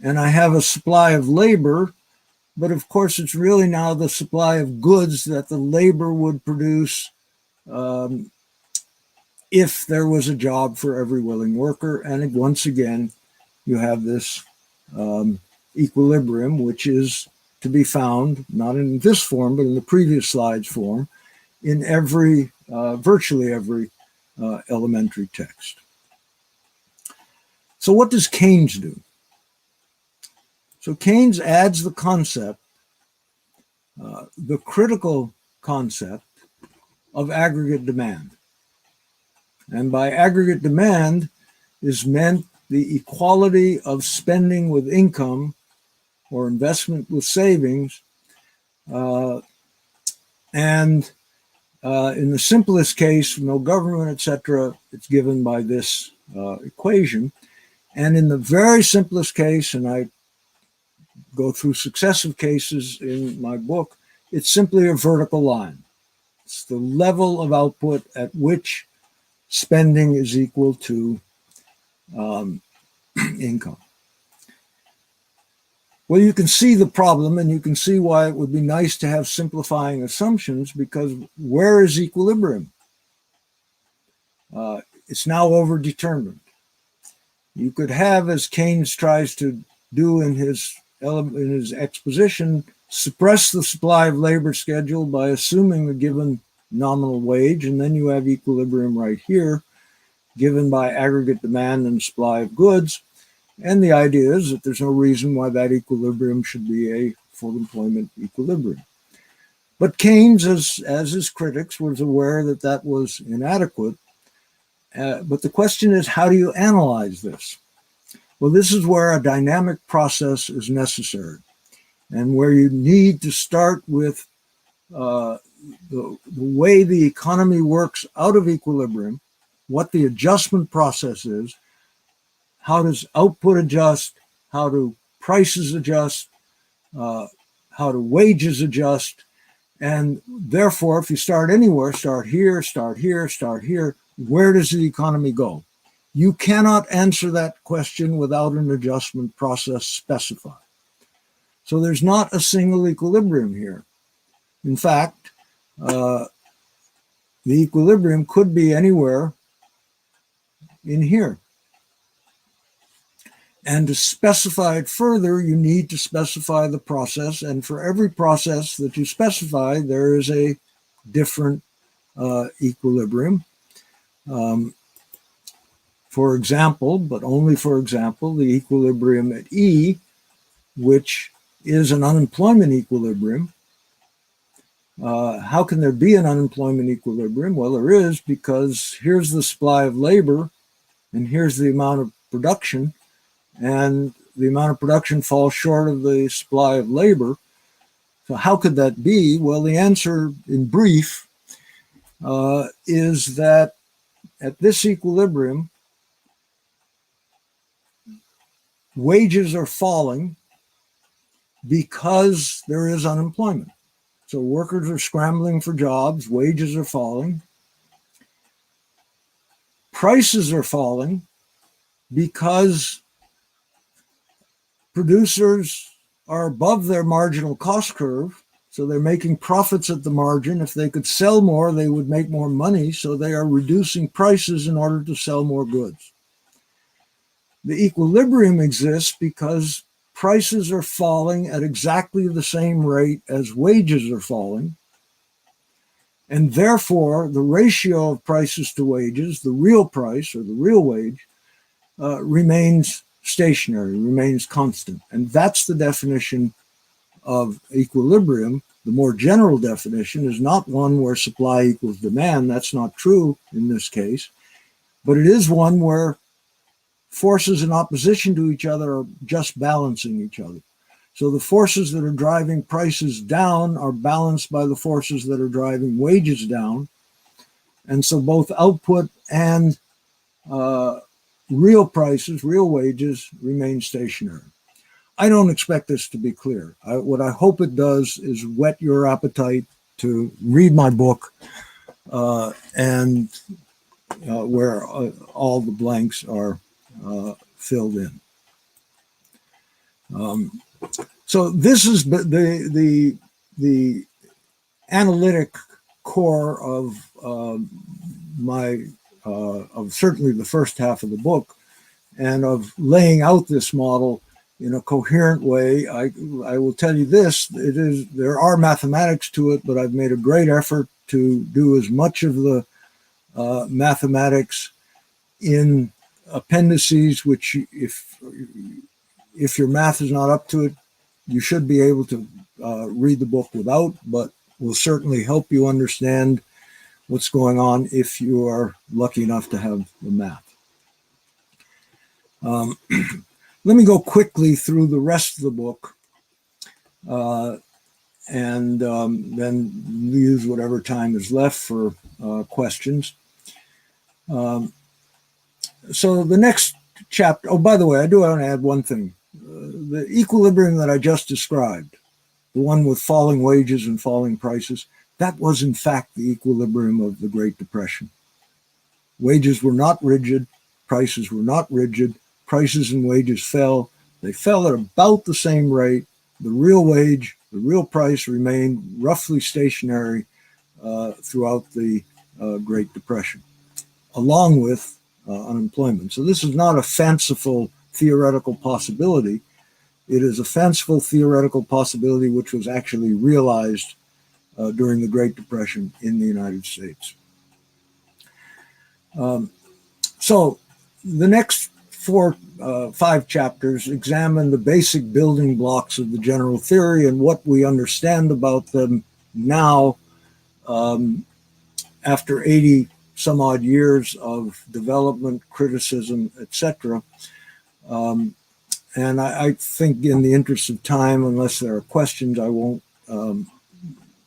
And I have a supply of labor, but of course it's really now the supply of goods that the labor would produce if there was a job for every willing worker. And once again, you have this equilibrium, which is to be found, not in this form, but in the previous slide's form, in every, virtually every elementary text. So what does Keynes do? So Keynes adds the concept, the critical concept of aggregate demand. And by aggregate demand is meant the equality of spending with income or investment with savings. And in the simplest case, no government, etc., it's given by this equation. And in the very simplest case, and I go through successive cases in my book, it's simply a vertical line. It's the level of output at which spending is equal to income. Well, you can see the problem, and you can see why it would be nice to have simplifying assumptions, because where is equilibrium? It's now overdetermined. You could have, as Keynes tries to do in his exposition, suppress the supply of labor schedule by assuming a given nominal wage, and then you have equilibrium right here, given by aggregate demand and supply of goods. And the idea is that there's no reason why that equilibrium should be a full employment equilibrium. But Keynes, as his critics, was aware that that was inadequate. But the question is, how do you analyze this? Well, this is where a dynamic process is necessary, and where you need to start with the way the economy works out of equilibrium, what the adjustment process is, how does output adjust, how do prices adjust, how do wages adjust, and therefore, if you start anywhere, start here, start here, start here, where does the economy go? You cannot answer that question without an adjustment process specified. So there's not a single equilibrium here. In fact, the equilibrium could be anywhere in here. And to specify it further, you need to specify the process. And for every process that you specify, there is a different equilibrium. For example, but only for example, the equilibrium at E, which is an unemployment equilibrium. How can there be an unemployment equilibrium? Well, there is, because here's the supply of labor, and here's the amount of production, and the amount of production falls short of the supply of labor. So how could that be? Well, the answer in brief is that at this equilibrium, wages are falling because there is unemployment. So workers are scrambling for jobs, wages are falling. Prices are falling because producers are above their marginal cost curve, so they're making profits at the margin. If they could sell more, they would make more money, so they are reducing prices in order to sell more goods. The equilibrium exists because prices are falling at exactly the same rate as wages are falling, and therefore the ratio of prices to wages, the real price or the real wage, remains stationary, remains constant. And that's the definition of equilibrium. The more general definition is not one where supply equals demand. That's not true in this case, but it is one where forces in opposition to each other are just balancing each other. So the forces that are driving prices down are balanced by the forces that are driving wages down. And so both output and real prices, real wages remain stationary. I don't expect this to be clear. What I hope it does is whet your appetite to read my book and where all the blanks are filled in. So this is the analytic core of of certainly the first half of the book, and of laying out this model in a coherent way. I will tell you this: there are mathematics to it, but I've made a great effort to do as much of the mathematics in appendices, which if your math is not up to it, you should be able to read the book without, but will certainly help you understand what's going on if you are lucky enough to have the math. Let me go quickly through the rest of the book and then use whatever time is left for questions. So the next chapter, oh, by the way, I do want to add one thing. The equilibrium that I just described, the one with falling wages and falling prices, that was in fact the equilibrium of the Great Depression. Wages were not rigid, prices were not rigid, prices and wages fell. They fell at about the same rate. The real wage, the real price remained roughly stationary throughout the Great Depression, along with unemployment. So this is not a fanciful theoretical possibility. It is a fanciful theoretical possibility which was actually realized during the Great Depression in the United States. So the next 5 chapters examine the basic building blocks of the general theory and what we understand about them now after 80 some odd years of development, criticism, etc. And I think in the interest of time, unless there are questions, I won't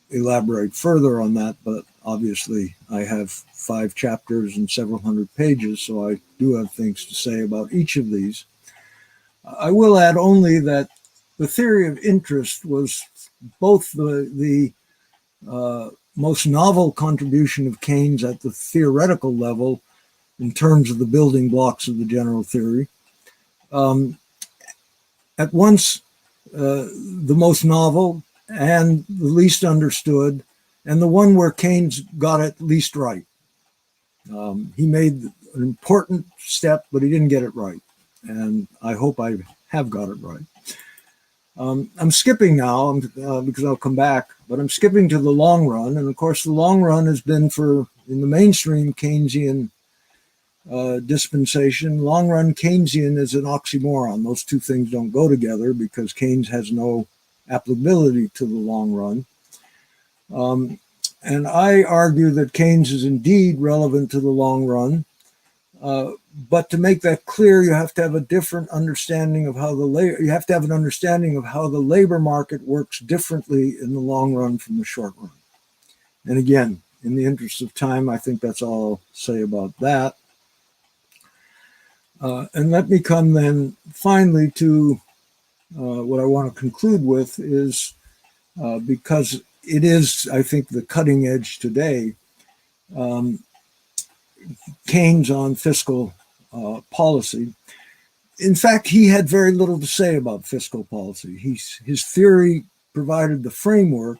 elaborate further on that, but obviously I have 5 chapters and several hundred pages, so I do have things to say about each of these. I will add only that the theory of interest was both the most novel contribution of Keynes at the theoretical level in terms of the building blocks of the general theory. At once the most novel and the least understood, and the one where Keynes got it least right. He made an important step, but he didn't get it right. And I hope I have got it right. I'm skipping now because I'll come back, but I'm skipping to the long run. And of course, the long run has been in the mainstream Keynesian dispensation. Long run Keynesian is an oxymoron. Those two things don't go together because Keynes has no applicability to the long run. And I argue that Keynes is indeed relevant to the long run. But to make that clear, you have to have a different understanding of how you have to have an understanding of how the labor market works differently in the long run from the short run. And again, in the interest of time, I think that's all I'll say about that. And let me come then finally to what I want to conclude with is, because it is, I think, the cutting edge today, Keynes on fiscal policy. In fact, he had very little to say about fiscal policy. His theory provided the framework,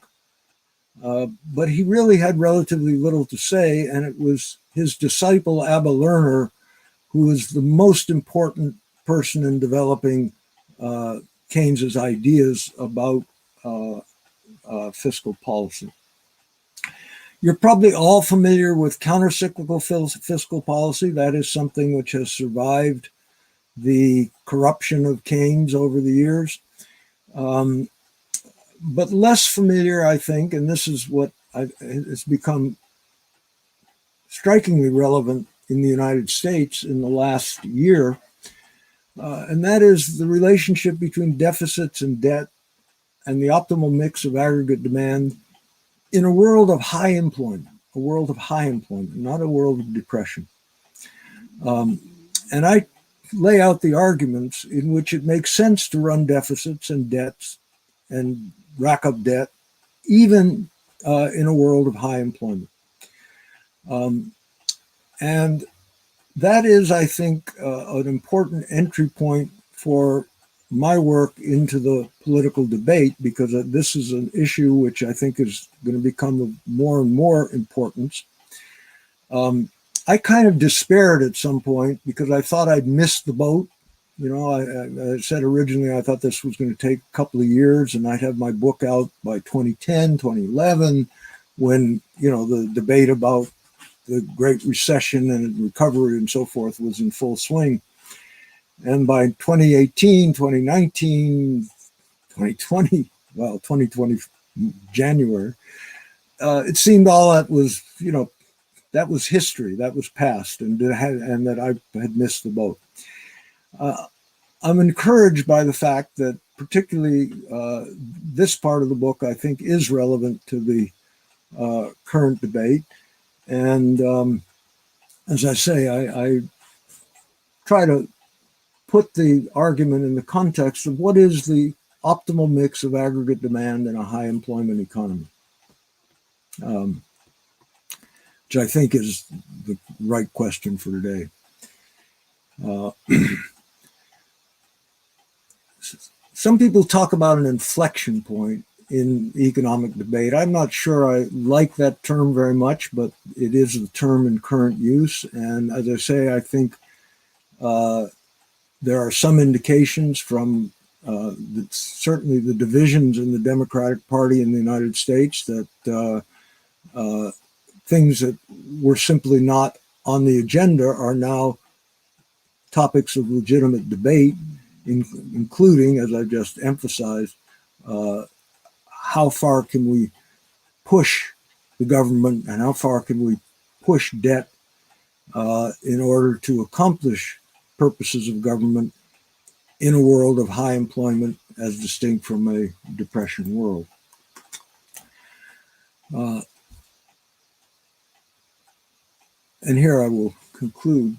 but he really had relatively little to say, and it was his disciple Abba Lerner who was the most important person in developing Keynes's ideas about fiscal policy. You're probably all familiar with countercyclical fiscal policy. That is something which has survived the corruption of Keynes over the years. But less familiar, I think, and this is what it's become strikingly relevant in the United States in the last year, and that is the relationship between deficits and debt and the optimal mix of aggregate demand in a world of high employment, not a world of depression. And I lay out the arguments in which it makes sense to run deficits and debts and rack up debt, even in a world of high employment. And that is, I think, an important entry point for my work into the political debate, because this is an issue which I think is going to become of more and more importance. I kind of despaired at some point because I thought I'd missed the boat. You know, I said originally I thought this was going to take a couple of years and I'd have my book out by 2010, 2011, when, you know, the debate about the Great Recession and recovery and so forth was in full swing. And by 2018, 2019, 2020, well, 2020 January, it seemed all that was, you know, that was history, that was past, and that I had missed the boat. I'm encouraged by the fact that particularly this part of the book, I think, is relevant to the current debate. And as I say, I try to put the argument in the context of what is the optimal mix of aggregate demand in a high employment economy, which I think is the right question for today. Some people talk about an inflection point in economic debate. I'm not sure I like that term very much, but it is the term in current use. And as I say, I think there are some indications from certainly the divisions in the Democratic Party in the United States that things that were simply not on the agenda are now topics of legitimate debate, including, as I just emphasized, how far can we push the government and how far can we push debt in order to accomplish purposes of government in a world of high employment as distinct from a depression world. And here I will conclude.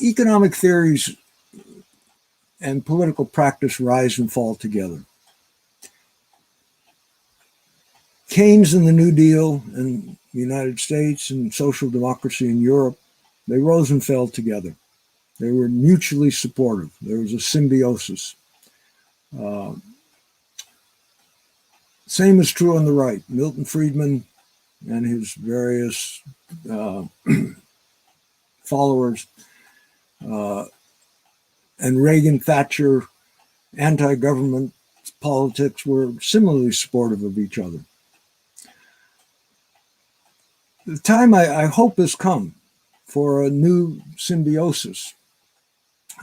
Economic theories and political practice rise and fall together. Keynes and the New Deal in the United States and social democracy in Europe, they rose and fell together. They were mutually supportive. There was a symbiosis. Same is true on the right. Milton Friedman and his various followers, and Reagan, Thatcher, anti-government politics were similarly supportive of each other. The time I hope has come for a new symbiosis,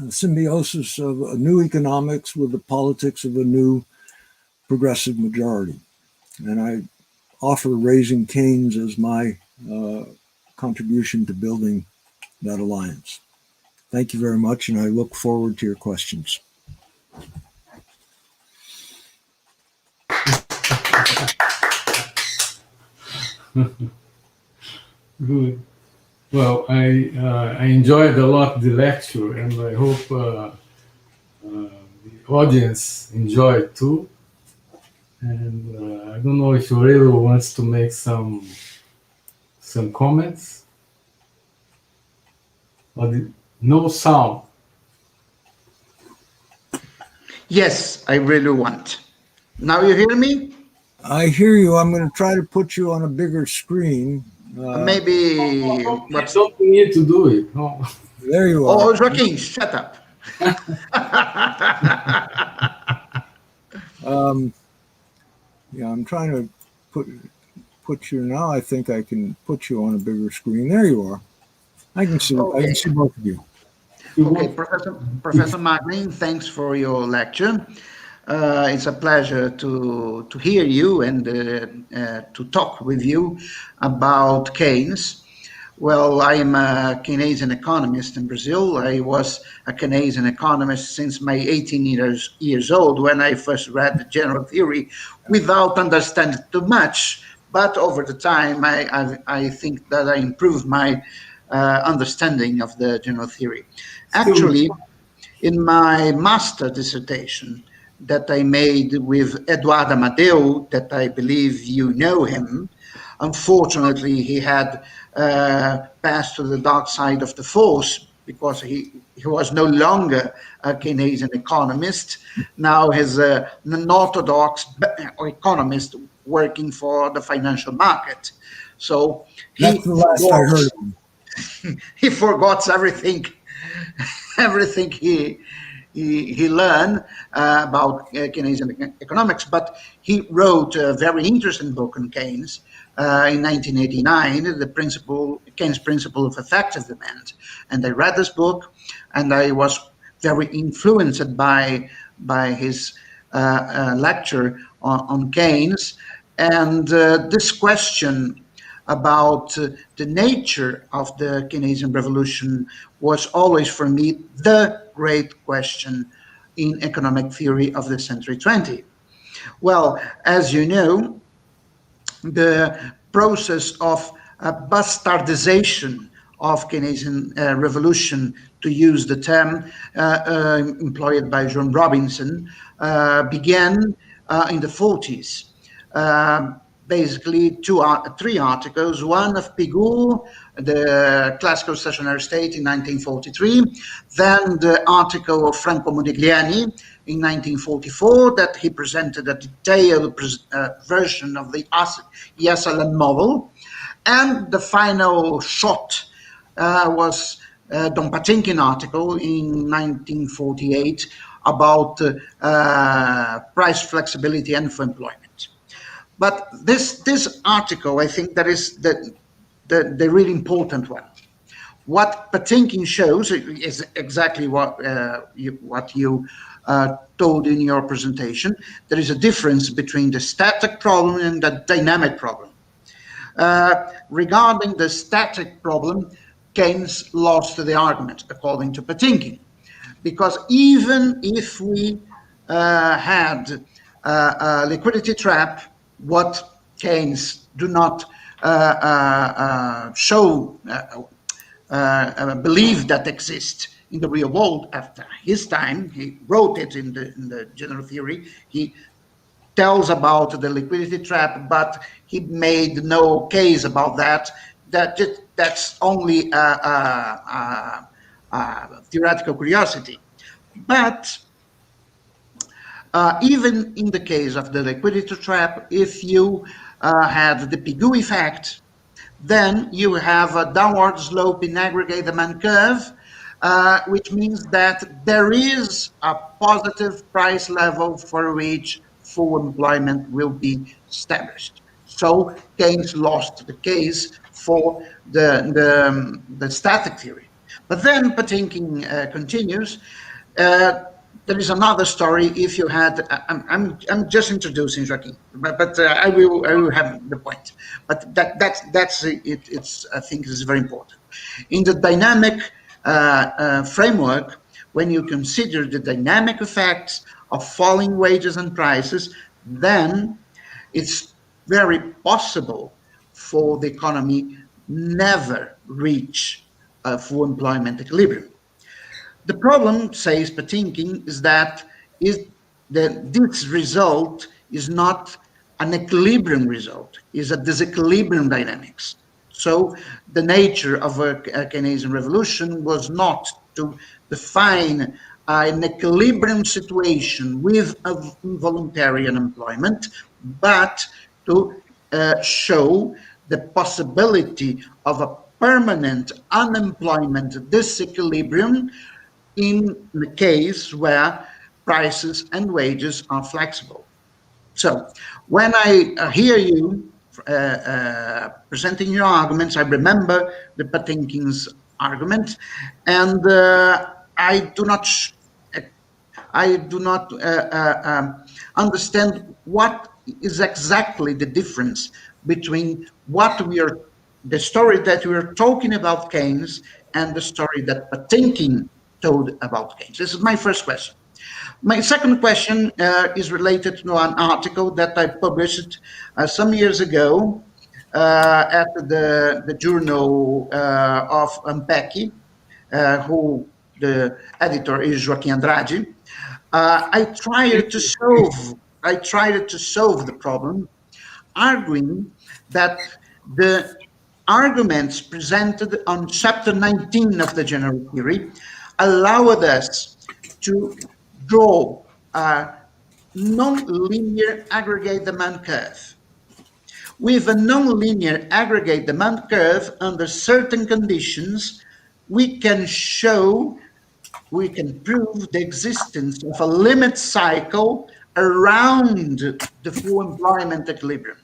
a symbiosis of a new economics with the politics of a new progressive majority. And I offer Raising Keynes as my contribution to building that alliance. Thank you very much, and I look forward to your questions. Good. Well, I enjoyed a lot the lecture, and I hope the audience enjoyed too. And I don't know if Aurelio wants to make some comments. No sound. Yes, I really want. Now you hear me? I hear you. I'm going to try to put you on a bigger screen. Maybe. You don't need to do it. No. There you are. Oh, Joaquin, shut up. Yeah, I'm trying to put you now. I think I can put you on a bigger screen. There you are. I can see. Okay. I can see both of you. Okay, Professor Marglin, thanks for your lecture. It's a pleasure to hear you and to talk with you about Keynes. Well, I am a Keynesian economist in Brazil. I was a Keynesian economist since my 18 years old when I first read the general theory without understanding too much. But over the time, I think that I improved my understanding of the general theory. Actually, in my master dissertation that I made with Eduardo Amadeu, that I believe you know him, unfortunately, he had passed to the dark side of the force because he was no longer a Keynesian economist. Now he's an orthodox economist working for the financial market. So That's the last I heard of him. he forgot everything he learned about Keynesian economics, but he wrote a very interesting book on Keynes in 1989, Keynes' Principle of Effective Demand. And I read this book, and I was very influenced by his lecture on Keynes. And this question about the nature of the Keynesian revolution was always for me the great question in economic theory of the century 20. Well, as you know, the process of bastardization of Keynesian revolution, to use the term employed by John Robinson, began in the 40s. Basically, three articles, one of Pigou, the classical stationary state in 1943, then the article of Franco Modigliani in 1944 that he presented a detailed version of the ESLM model, and the final shot was Don Patinkin article in 1948 about price flexibility and for employment. But this article, I think, that is the really important one. What Patinkin shows is exactly what you told in your presentation. There is a difference between the static problem and the dynamic problem. Regarding the static problem, Keynes lost the argument, according to Patinkin, because even if we had a liquidity trap, what Keynes do not believe that exists in the real world after his time. He wrote it in the general theory. He tells about the liquidity trap, but he made no case about that. That's only a theoretical curiosity. But even in the case of the liquidity trap, if you have the Pigou effect, then you have a downward slope in aggregate demand curve, which means that there is a positive price level for which full employment will be established. So Keynes lost the case for the static theory. But then Patinkin continues. There is another story. If you had, I'm just introducing Joaquin, but I will have the point. But that's it. It's, I think is very important. In the dynamic framework, when you consider the dynamic effects of falling wages and prices, then it's very possible for the economy never reach a full employment equilibrium. The problem, says Patinkin, is that this result is not an equilibrium result, is a disequilibrium dynamics. So the nature of a Keynesian revolution was not to define an equilibrium situation with involuntary unemployment, but to show the possibility of a permanent unemployment disequilibrium in the case where prices and wages are flexible. So when I hear you presenting your arguments, I remember the Patinkin's argument, and I do not understand what is exactly the difference between what we are the story that we're talking about Keynes and the story that Patinkin told about Keynes? This is my first question. My second question is related to an article that I published some years ago at the journal of Ampeki, who the editor is Joaquim Andrade. I tried to solve the problem, arguing that the arguments presented on chapter 19 of the general theory allowed us to draw a non-linear aggregate demand curve. With a non-linear aggregate demand curve, under certain conditions, we can prove the existence of a limit cycle around the full employment equilibrium.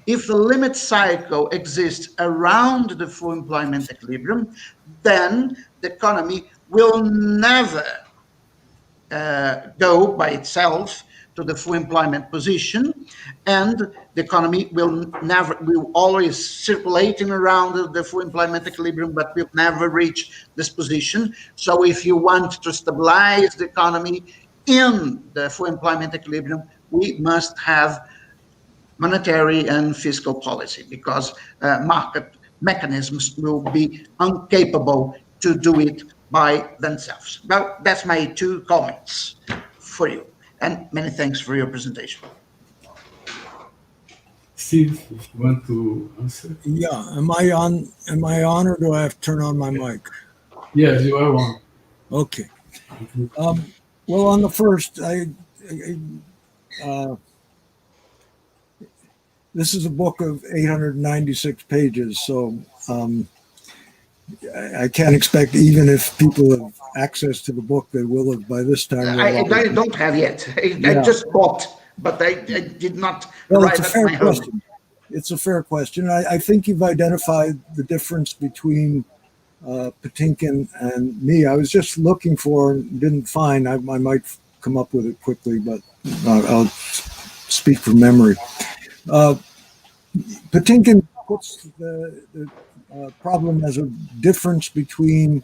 If the limit cycle exists around the full employment equilibrium, then the economy will never go by itself to the full employment position, and the economy will always circulating around the full employment equilibrium, but will never reach this position. So if you want to stabilize the economy in the full employment equilibrium, we must have monetary and fiscal policy, because market mechanisms will be incapable to do it by themselves. Well, that's my 2 comments for you, and many thanks for your presentation. Steve, if you want to answer. Yeah, am I on, or do I have to turn on my mic? Yes, you are on. Okay. Well, on the first, this is a book of 896 pages, so I can't expect, even if people have access to the book, they will have by this time. I don't have yet. I just bought, but I did not write at my home. It's a fair question. I think you've identified the difference between Patinkin and me. I was just looking for, didn't find, I might come up with it quickly, but I'll speak from memory. Patinkin puts the problem as a difference between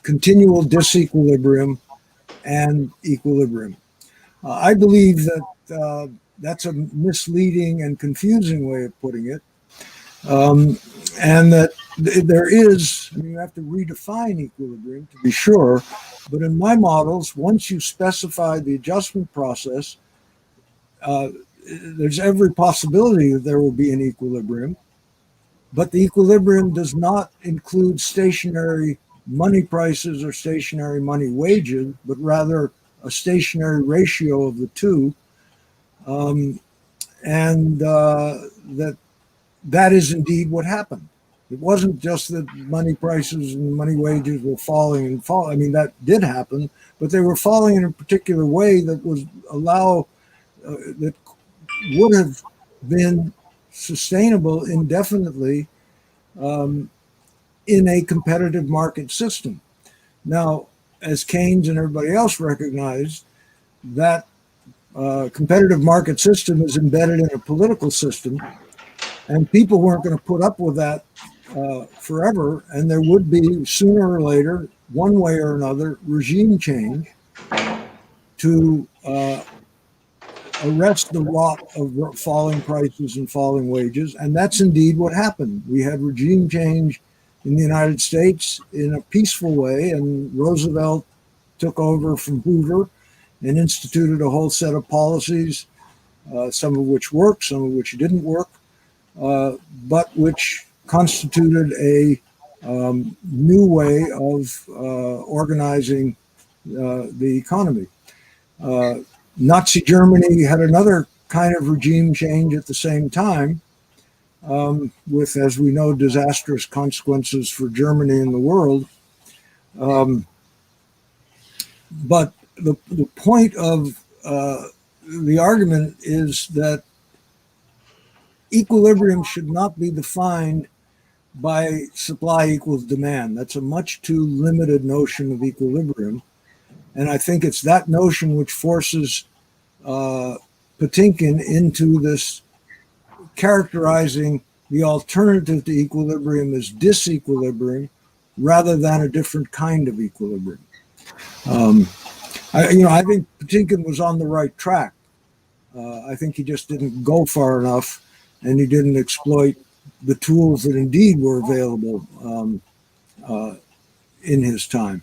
continual disequilibrium and equilibrium. I believe that that's a misleading and confusing way of putting it, and that there is, you have to redefine equilibrium to be sure, but in my models, once you specify the adjustment process, there's every possibility that there will be an equilibrium, but the equilibrium does not include stationary money prices or stationary money wages, but rather a stationary ratio of the two, and that is indeed what happened. It wasn't just that money prices and money wages were falling and falling. I mean, that did happen, but they were falling in a particular way that was that would have been sustainable indefinitely in a competitive market system. Now, as Keynes and everybody else recognized, that competitive market system is embedded in a political system, and people weren't going to put up with that forever, and there would be sooner or later, one way or another, regime change to arrest the rot of falling prices and falling wages, and that's indeed what happened. We had regime change in the United States in a peaceful way, and Roosevelt took over from Hoover and instituted a whole set of policies, some of which worked, some of which didn't work, but which constituted a new way of organizing the economy. Nazi Germany had another kind of regime change at the same time, with, as we know, disastrous consequences for Germany and the world. But the point of the argument is that equilibrium should not be defined by supply equals demand. That's a much too limited notion of equilibrium. And I think it's that notion which forces Patinkin into this characterizing the alternative to equilibrium is disequilibrium rather than a different kind of equilibrium. I think Patinkin was on the right track. I think he just didn't go far enough, and he didn't exploit the tools that indeed were available in his time.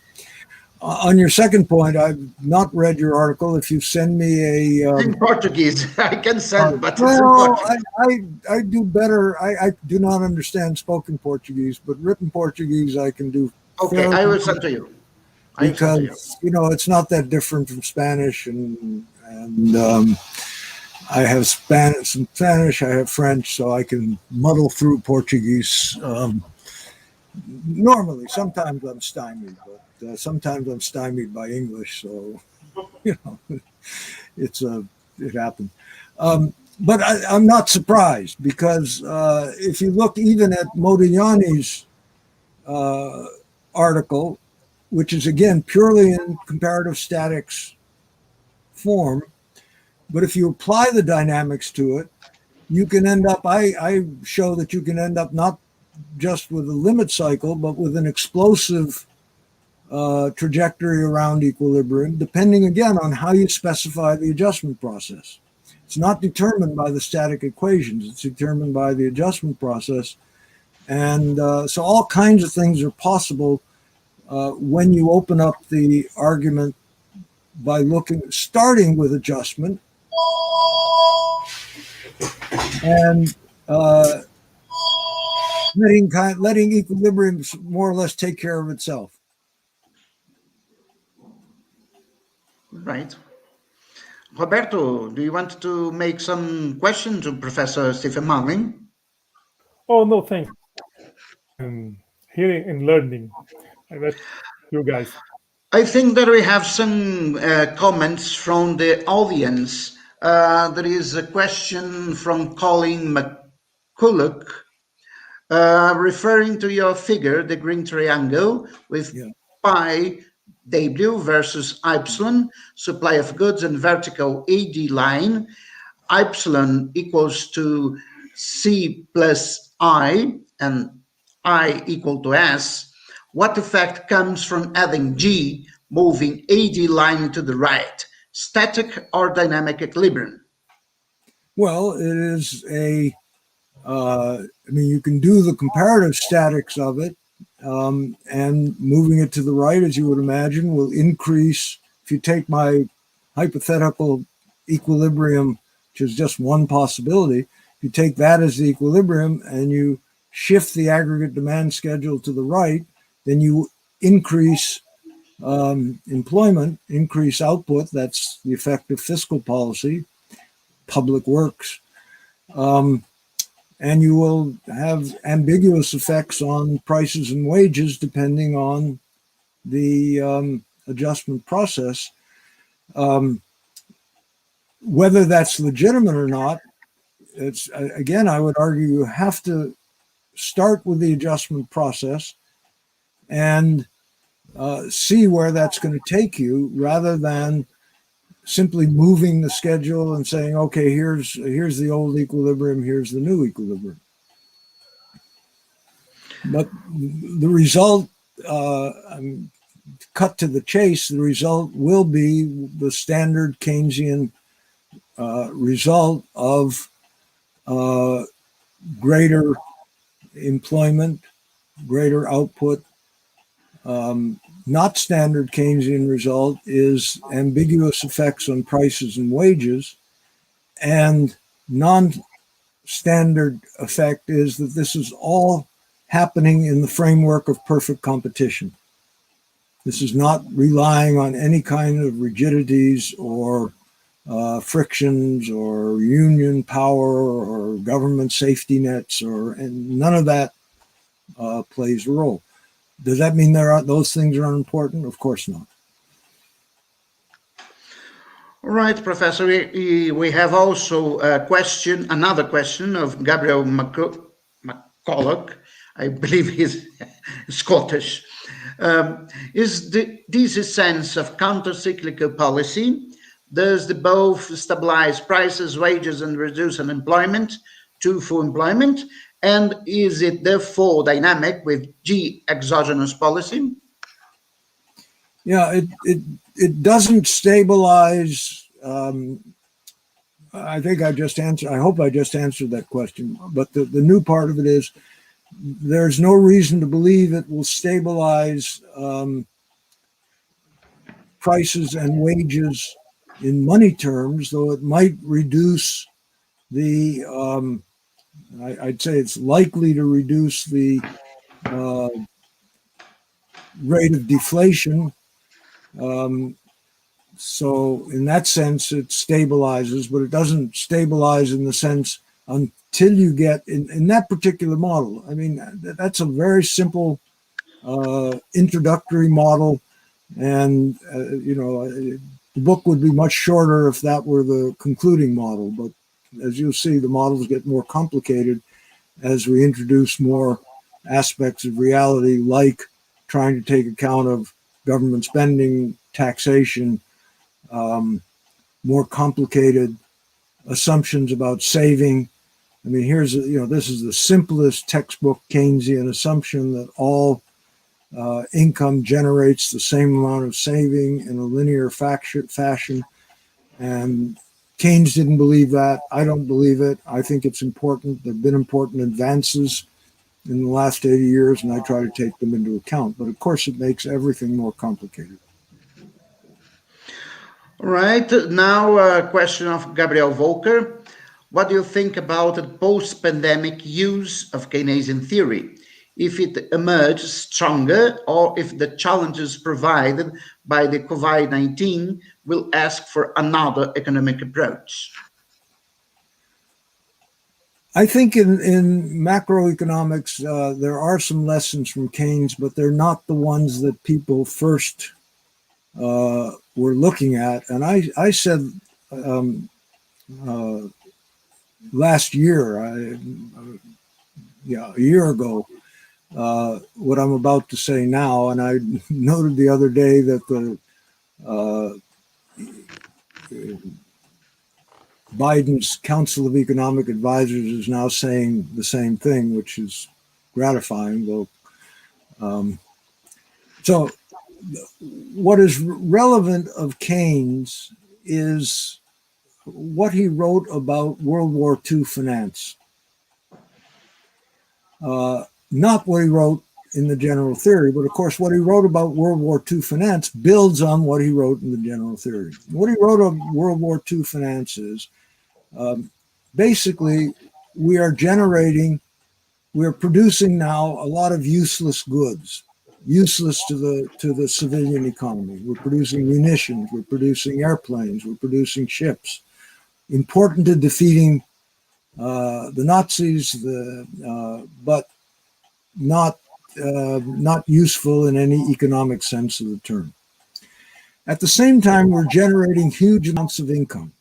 On your second point, I've not read your article. If you send me a... in Portuguese, I can send, but well, it's in Portuguese. I do better. I do not understand spoken Portuguese, but written Portuguese I can do. Okay, I will send to you. Because, it's not that different from Spanish, and I have some Spanish, I have French, so I can muddle through Portuguese normally. Sometimes I'm stymied, but sometimes I'm stymied by English, so, it happened. But I'm not surprised, because if you look even at Modigliani's article, which is, again, purely in comparative statics form, but if you apply the dynamics to it, you can end up, I show that you can end up not just with a limit cycle, but with an explosive trajectory around equilibrium, depending, again, on how you specify the adjustment process. It's not determined by the static equations. It's determined by the adjustment process. And so all kinds of things are possible when you open up the argument by starting with adjustment and letting equilibrium more or less take care of itself. Right. Roberto, do you want to make some questions to Professor Stephen Marglin? Oh, no, thanks. Hearing and learning. I let you guys. I think that we have some comments from the audience. There is a question from Colin McCulloch referring to your figure, the green triangle with pi W versus epsilon, supply of goods, and vertical AD line. Epsilon equals to C plus I and I equal to S. What effect comes from adding G, moving AD line to the right? Static or dynamic equilibrium? Well, it is you can do the comparative statics of it, and moving it to the right, as you would imagine, will increase. If you take my hypothetical equilibrium, which is just one possibility, if you take that as the equilibrium and you shift the aggregate demand schedule to the right, then you increase employment, increase output. That's the effect of fiscal policy, public works. And you will have ambiguous effects on prices and wages depending on the adjustment process. Whether that's legitimate or not, it's, again, I would argue you have to start with the adjustment process and see where that's going to take you, rather than simply moving the schedule and saying, okay, here's the old equilibrium, here's the new equilibrium. But the result, cut to the chase, the result will be the standard Keynesian result of greater employment, greater output. Not standard Keynesian result is ambiguous effects on prices and wages, and non-standard effect is that this is all happening in the framework of perfect competition. This is not relying on any kind of rigidities or frictions or union power or government safety nets, and none of that plays a role. Does that mean those things are unimportant? Of course not. All right, Professor. We have also another question of Gabriel McCulloch. I believe he's Scottish. Is this sense of counter-cyclical policy, does the both stabilize prices, wages, and reduce unemployment to full employment, And is it therefore dynamic with G exogenous policy? Yeah, it doesn't stabilize. I think I just answered. I hope I just answered that question. But the new part of it is there's no reason to believe it will stabilize prices and wages in money terms, though it might reduce the. I'd say it's likely to reduce the rate of deflation. So in that sense, it stabilizes, but it doesn't stabilize in the sense until you get in that particular model. I mean, that's a very simple introductory model. And, the book would be much shorter if that were the concluding model. But as you'll see, the models get more complicated as we introduce more aspects of reality, like trying to take account of government spending, taxation, more complicated assumptions about saving. I mean, this is the simplest textbook Keynesian assumption that all income generates the same amount of saving in a linear fashion. And Keynes didn't believe that. I don't believe it. I think it's important. There have been important advances in the last 80 years, and I try to take them into account. But of course, it makes everything more complicated. All right. Now, a question of Gabriel Volker. What do you think about the post-pandemic use of Keynesian theory? If it emerges stronger, or if the challenges provided by the COVID-19 will ask for another economic approach? I think in macroeconomics, there are some lessons from Keynes, but they're not the ones that people first were looking at. And I said last year, a year ago, what I'm about to say now, and I noted the other day that Biden's Council of Economic Advisors is now saying the same thing, which is gratifying. Though, so what is relevant of Keynes is what he wrote about World War II finance. Not what he wrote in the general theory, but of course what he wrote about World War II finance builds on what he wrote in the general theory. What he wrote on World War II finance is basically we are producing now a lot of useless goods, useless to the civilian economy. We're producing munitions, we're producing airplanes, we're producing ships, important to defeating the Nazis, but not useful in any economic sense of the term. At the same time, we're generating huge amounts of income.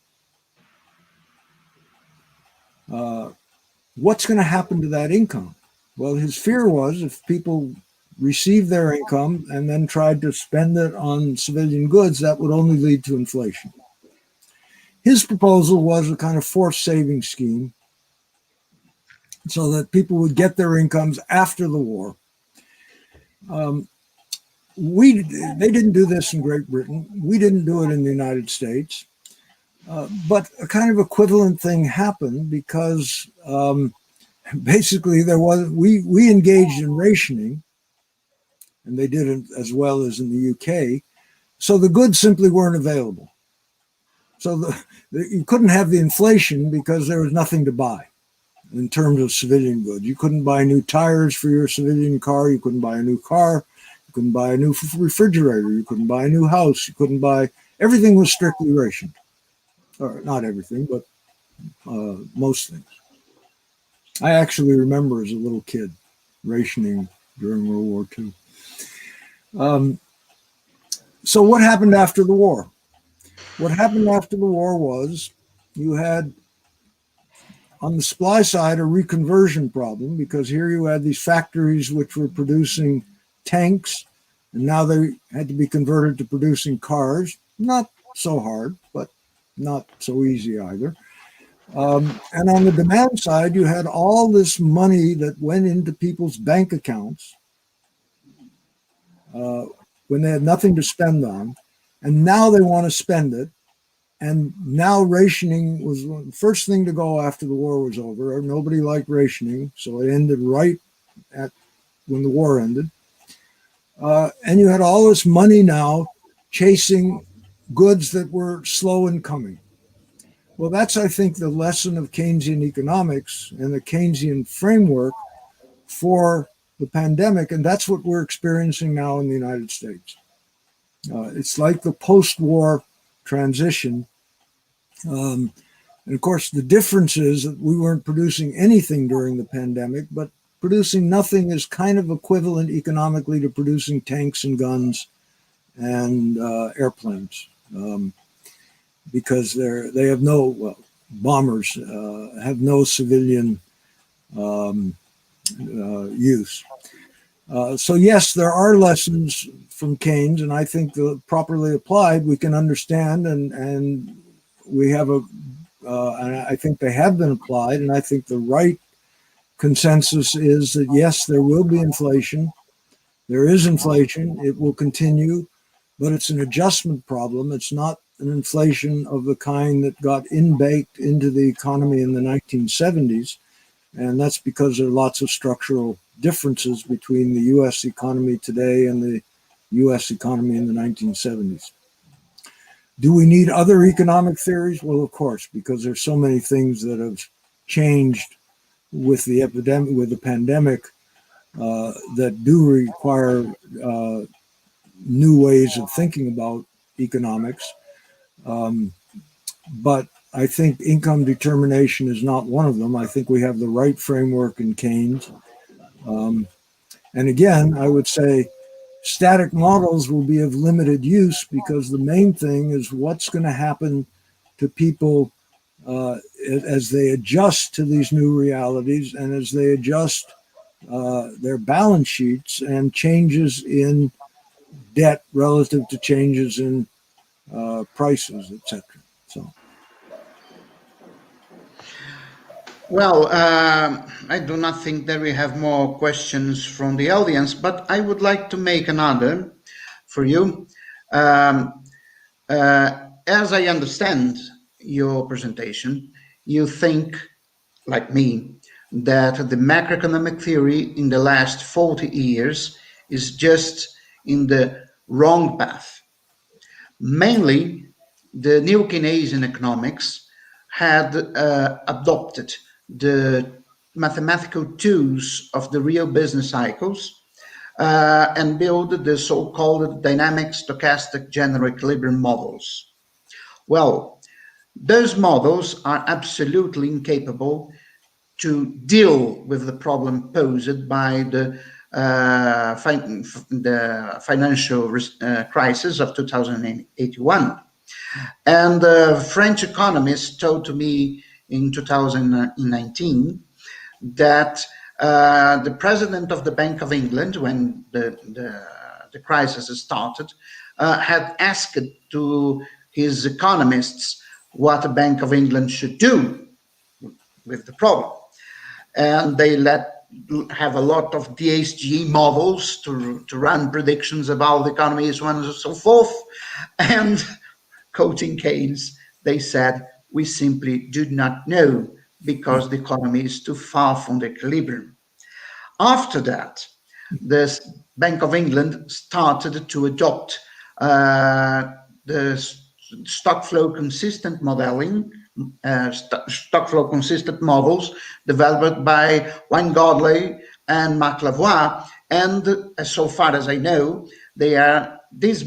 What's going to happen to that income? Well, his fear was if people received their income and then tried to spend it on civilian goods, that would only lead to inflation. His proposal was a kind of forced saving scheme so that people would get their incomes after the war. They didn't do this in Great Britain. We didn't do it in the United States. But a kind of equivalent thing happened because basically we engaged in rationing, and they did it as well as in the UK. So the goods simply weren't available. So you couldn't have the inflation because there was nothing to buy in terms of civilian goods. You couldn't buy new tires for your civilian car. You couldn't buy a new car. You couldn't buy a new refrigerator. You couldn't buy a new house. You couldn't buy, everything was strictly rationed. Or not everything, but most things. I actually remember as a little kid rationing during World War II. So what happened after the war? What happened after the war was you had, on the supply side, a reconversion problem, because here you had these factories which were producing tanks, and now they had to be converted to producing cars. Not so hard, but not so easy either. And on the demand side, you had all this money that went into people's bank accounts when they had nothing to spend on, and now they want to spend it. And now rationing was the first thing to go after the war was over. Nobody liked rationing, so it ended right at when the war ended. And you had all this money now chasing goods that were slow in coming. Well, that's, I think, the lesson of Keynesian economics and the Keynesian framework for the pandemic. And that's what we're experiencing now in the United States. It's like the post-war transition. And of course, the difference is that we weren't producing anything during the pandemic, but producing nothing is kind of equivalent economically to producing tanks and guns and airplanes. Because they have bombers have no civilian use. So yes, there are lessons from Keynes, and I think properly applied, we can understand, and we have and I think they have been applied, and I think the right consensus is that yes, there will be inflation. There is inflation. It will continue, but it's an adjustment problem. It's not an inflation of the kind that got baked into the economy in the 1970s. And that's because there are lots of structural differences between the US economy today and the US economy in the 1970s. Do we need other economic theories? Well, of course, because there's so many things that have changed with the epidemic, with the pandemic, that do require new ways of thinking about economics. But I think income determination is not one of them. I think we have the right framework in Keynes. And again, I would say static models will be of limited use because the main thing is what's going to happen to people as they adjust to these new realities and as they adjust their balance sheets and changes in debt relative to changes in prices, etc. So, well, I do not think that we have more questions from the audience, but I would like to make another for you. As I understand your presentation, you think, like me, that the macroeconomic theory in the last 40 years is just in the wrong path. Mainly, the new Keynesian economics had adopted the mathematical tools of the real business cycles and built the so-called dynamic stochastic general equilibrium models. Well, those models are absolutely incapable to deal with the problem posed by the financial crisis of 2081. And French economists told to me in 2019 that the president of the Bank of England, when the crisis started, had asked to his economists what the Bank of England should do with the problem. And they have a lot of DSG models to run predictions about the economy, so on and so forth. And quoting Keynes, they said, we simply do not know because the economy is too far from the equilibrium. After that, the Bank of England started to adopt the stock flow consistent modeling, stock flow consistent models developed by Weingartler and Marc Lavoie, and so far as I know, they are these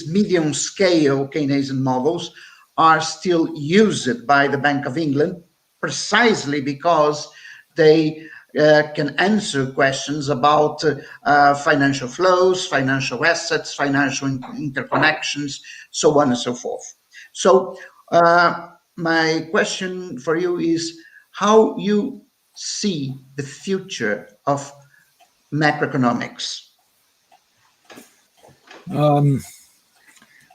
medium scale Keynesian models are still used by the Bank of England precisely because they can answer questions about financial flows, financial assets, financial interconnections, so on and so forth. So my question for you is how you see the future of macroeconomics.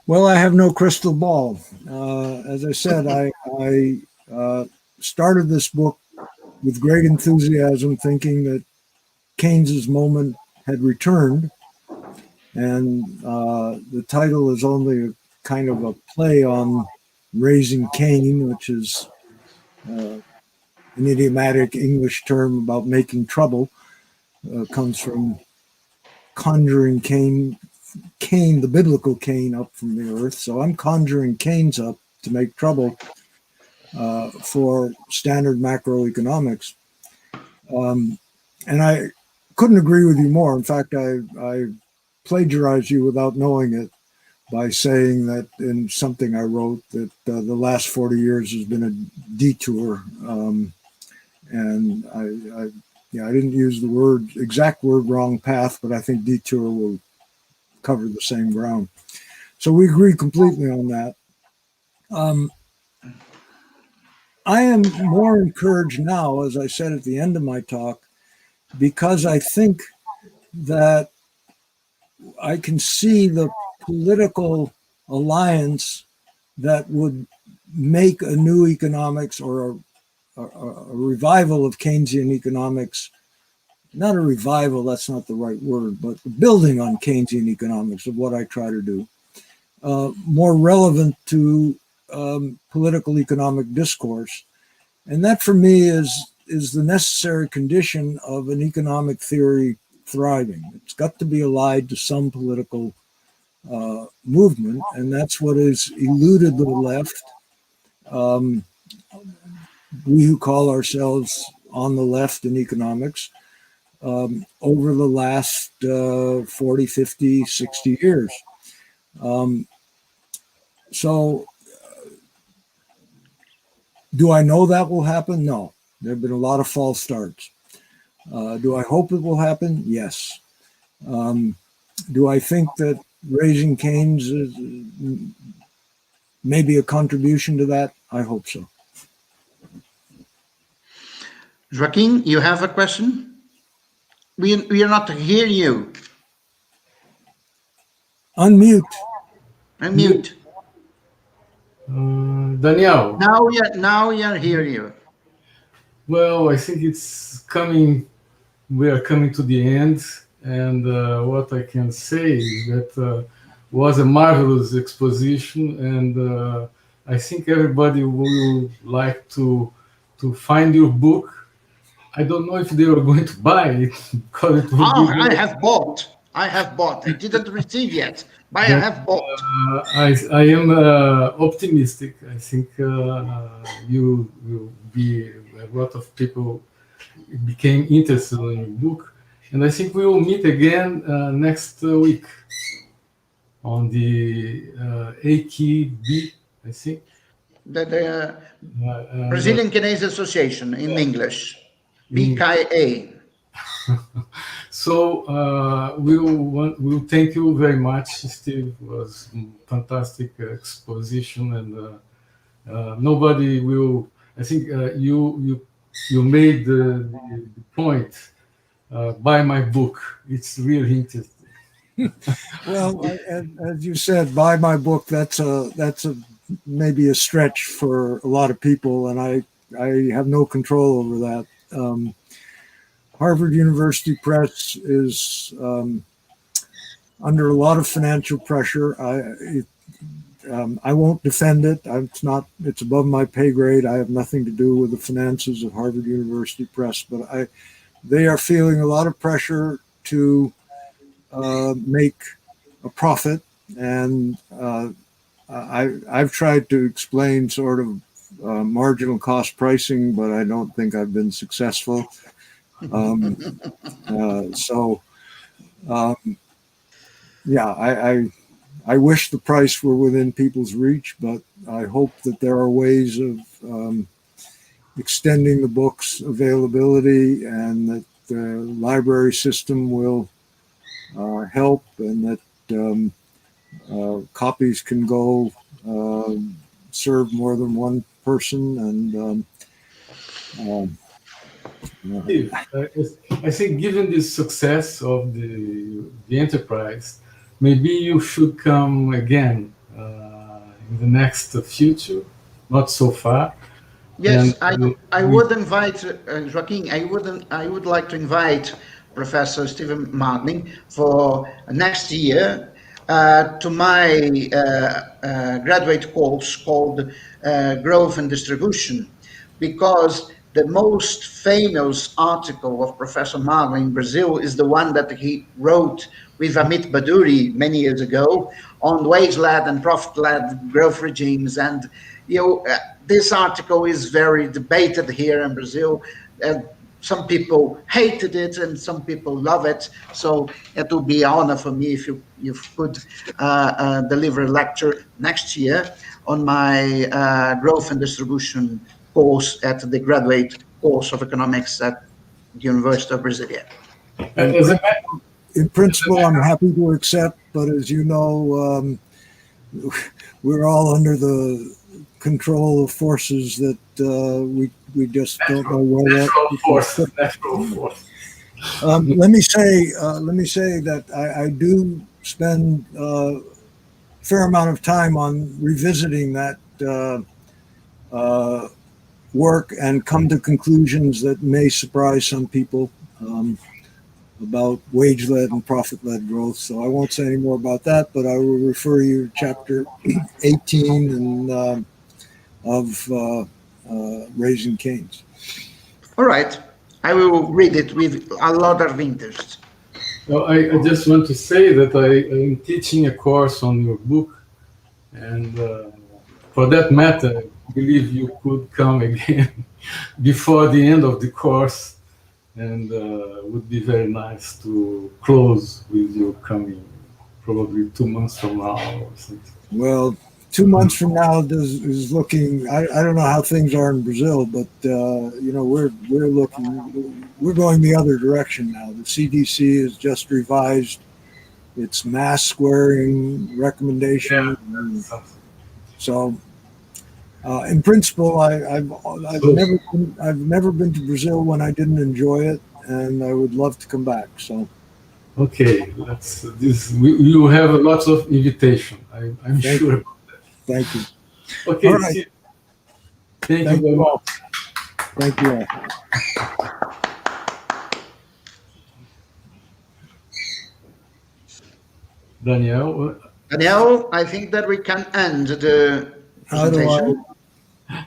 Well, I have no crystal ball. As I said, started this book with great enthusiasm, thinking that Keynes's moment had returned. And the title is only a kind of a play on Raising Cain, which is an idiomatic English term about making trouble. Comes from conjuring Cain, the biblical Cain, up from the earth. So I'm conjuring Keynes up to make trouble for standard macroeconomics. And I couldn't agree with you more. In fact, I plagiarized you without knowing it by saying that in something I wrote that the last 40 years has been a detour. And I didn't use the exact word wrong path, but I think detour will cover the same ground. So we agree completely on that. I am more encouraged now, as I said at the end of my talk, because I think that I can see the political alliance that would make a new economics or a revival of Keynesian economics, not a revival, that's not the right word, but building on Keynesian economics of what I try to do, more relevant to political economic discourse. And that for me is the necessary condition of an economic theory thriving. It's got to be allied to some political movement, and that's what has eluded the left. We who call ourselves on the left in economics over the last 40, 50, 60 years. So do I know that will happen? No. There have been a lot of false starts. Do I hope it will happen? Yes. Do I think that Raising Keynes is maybe a contribution to that? I hope so. Joaquin, you have a question? We are not hearing you. Unmute. Unmute. Daniel. Now we are hearing you. Well, I think it's coming. We are coming to the end, and what I can say is that was a marvelous exposition, and I think everybody will like to find your book. I don't know if they are going to buy it because it will be. I have bought. I didn't receive yet, but I have bought. I am optimistic. I think you will be a lot of people became interested in your book, and I think we will meet again next week on the AKB, I think. The Brazilian Keynes Association in English, BKA. So we'll thank you very much, Steve. It was a fantastic exposition, and nobody will. I think you made the point. Buy my book. It's really interesting. Well, as you said, buy my book. That's maybe a stretch for a lot of people, and I have no control over that. Harvard University Press is under a lot of financial pressure. I won't defend it. It's above my pay grade. I have nothing to do with the finances of Harvard University Press, but they are feeling a lot of pressure to make a profit. And I've tried to explain sort of marginal cost pricing, but I don't think I've been successful. I wish the price were within people's reach, but I hope that there are ways of extending the book's availability, and that the library system will help, and that copies can go serve more than one person. And I think, given the success of the enterprise, maybe you should come again in the next future, not so far, Yes, And I would invite Joaquin. I would like to invite Professor Stephen Marglin for next year to my graduate course called Growth and Distribution, because the most famous article of Professor Marglin in Brazil is the one that he wrote with Amit Baduri many years ago on wage-led and profit-led growth regimes. And this article is very debated here in Brazil. Some people hated it and some people love it. So it will be an honor for me if you could deliver a lecture next year on my growth and distribution course at the graduate course of economics at the University of Brasilia. In principle, I'm happy to accept, but as you know, we're all under the control of forces that we just don't know where that. Natural force. Let me say that I do spend a fair amount of time on revisiting that work and come to conclusions that may surprise some people about wage-led and profit-led growth. So I won't say any more about that, but I will refer you to chapter 18 and of Raising Keynes. All right. I will read it with a lot of interest. Well, I just want to say that I am teaching a course on your book, and for that matter, I believe you could come again before the end of the course, and it would be very nice to close with you coming probably 2 months from now or something. Well, 2 months from now is looking. I don't know how things are in Brazil, but we're going the other direction now. The CDC has just revised its mask squaring recommendation. Yeah. So, in principle, I've never been to Brazil when I didn't enjoy it, and I would love to come back. So. Okay, you have lots of invitation. I'm sure about that. Thank you. Okay, all right. Thank you very much. Thank you all. Daniel, I think that we can end the presentation.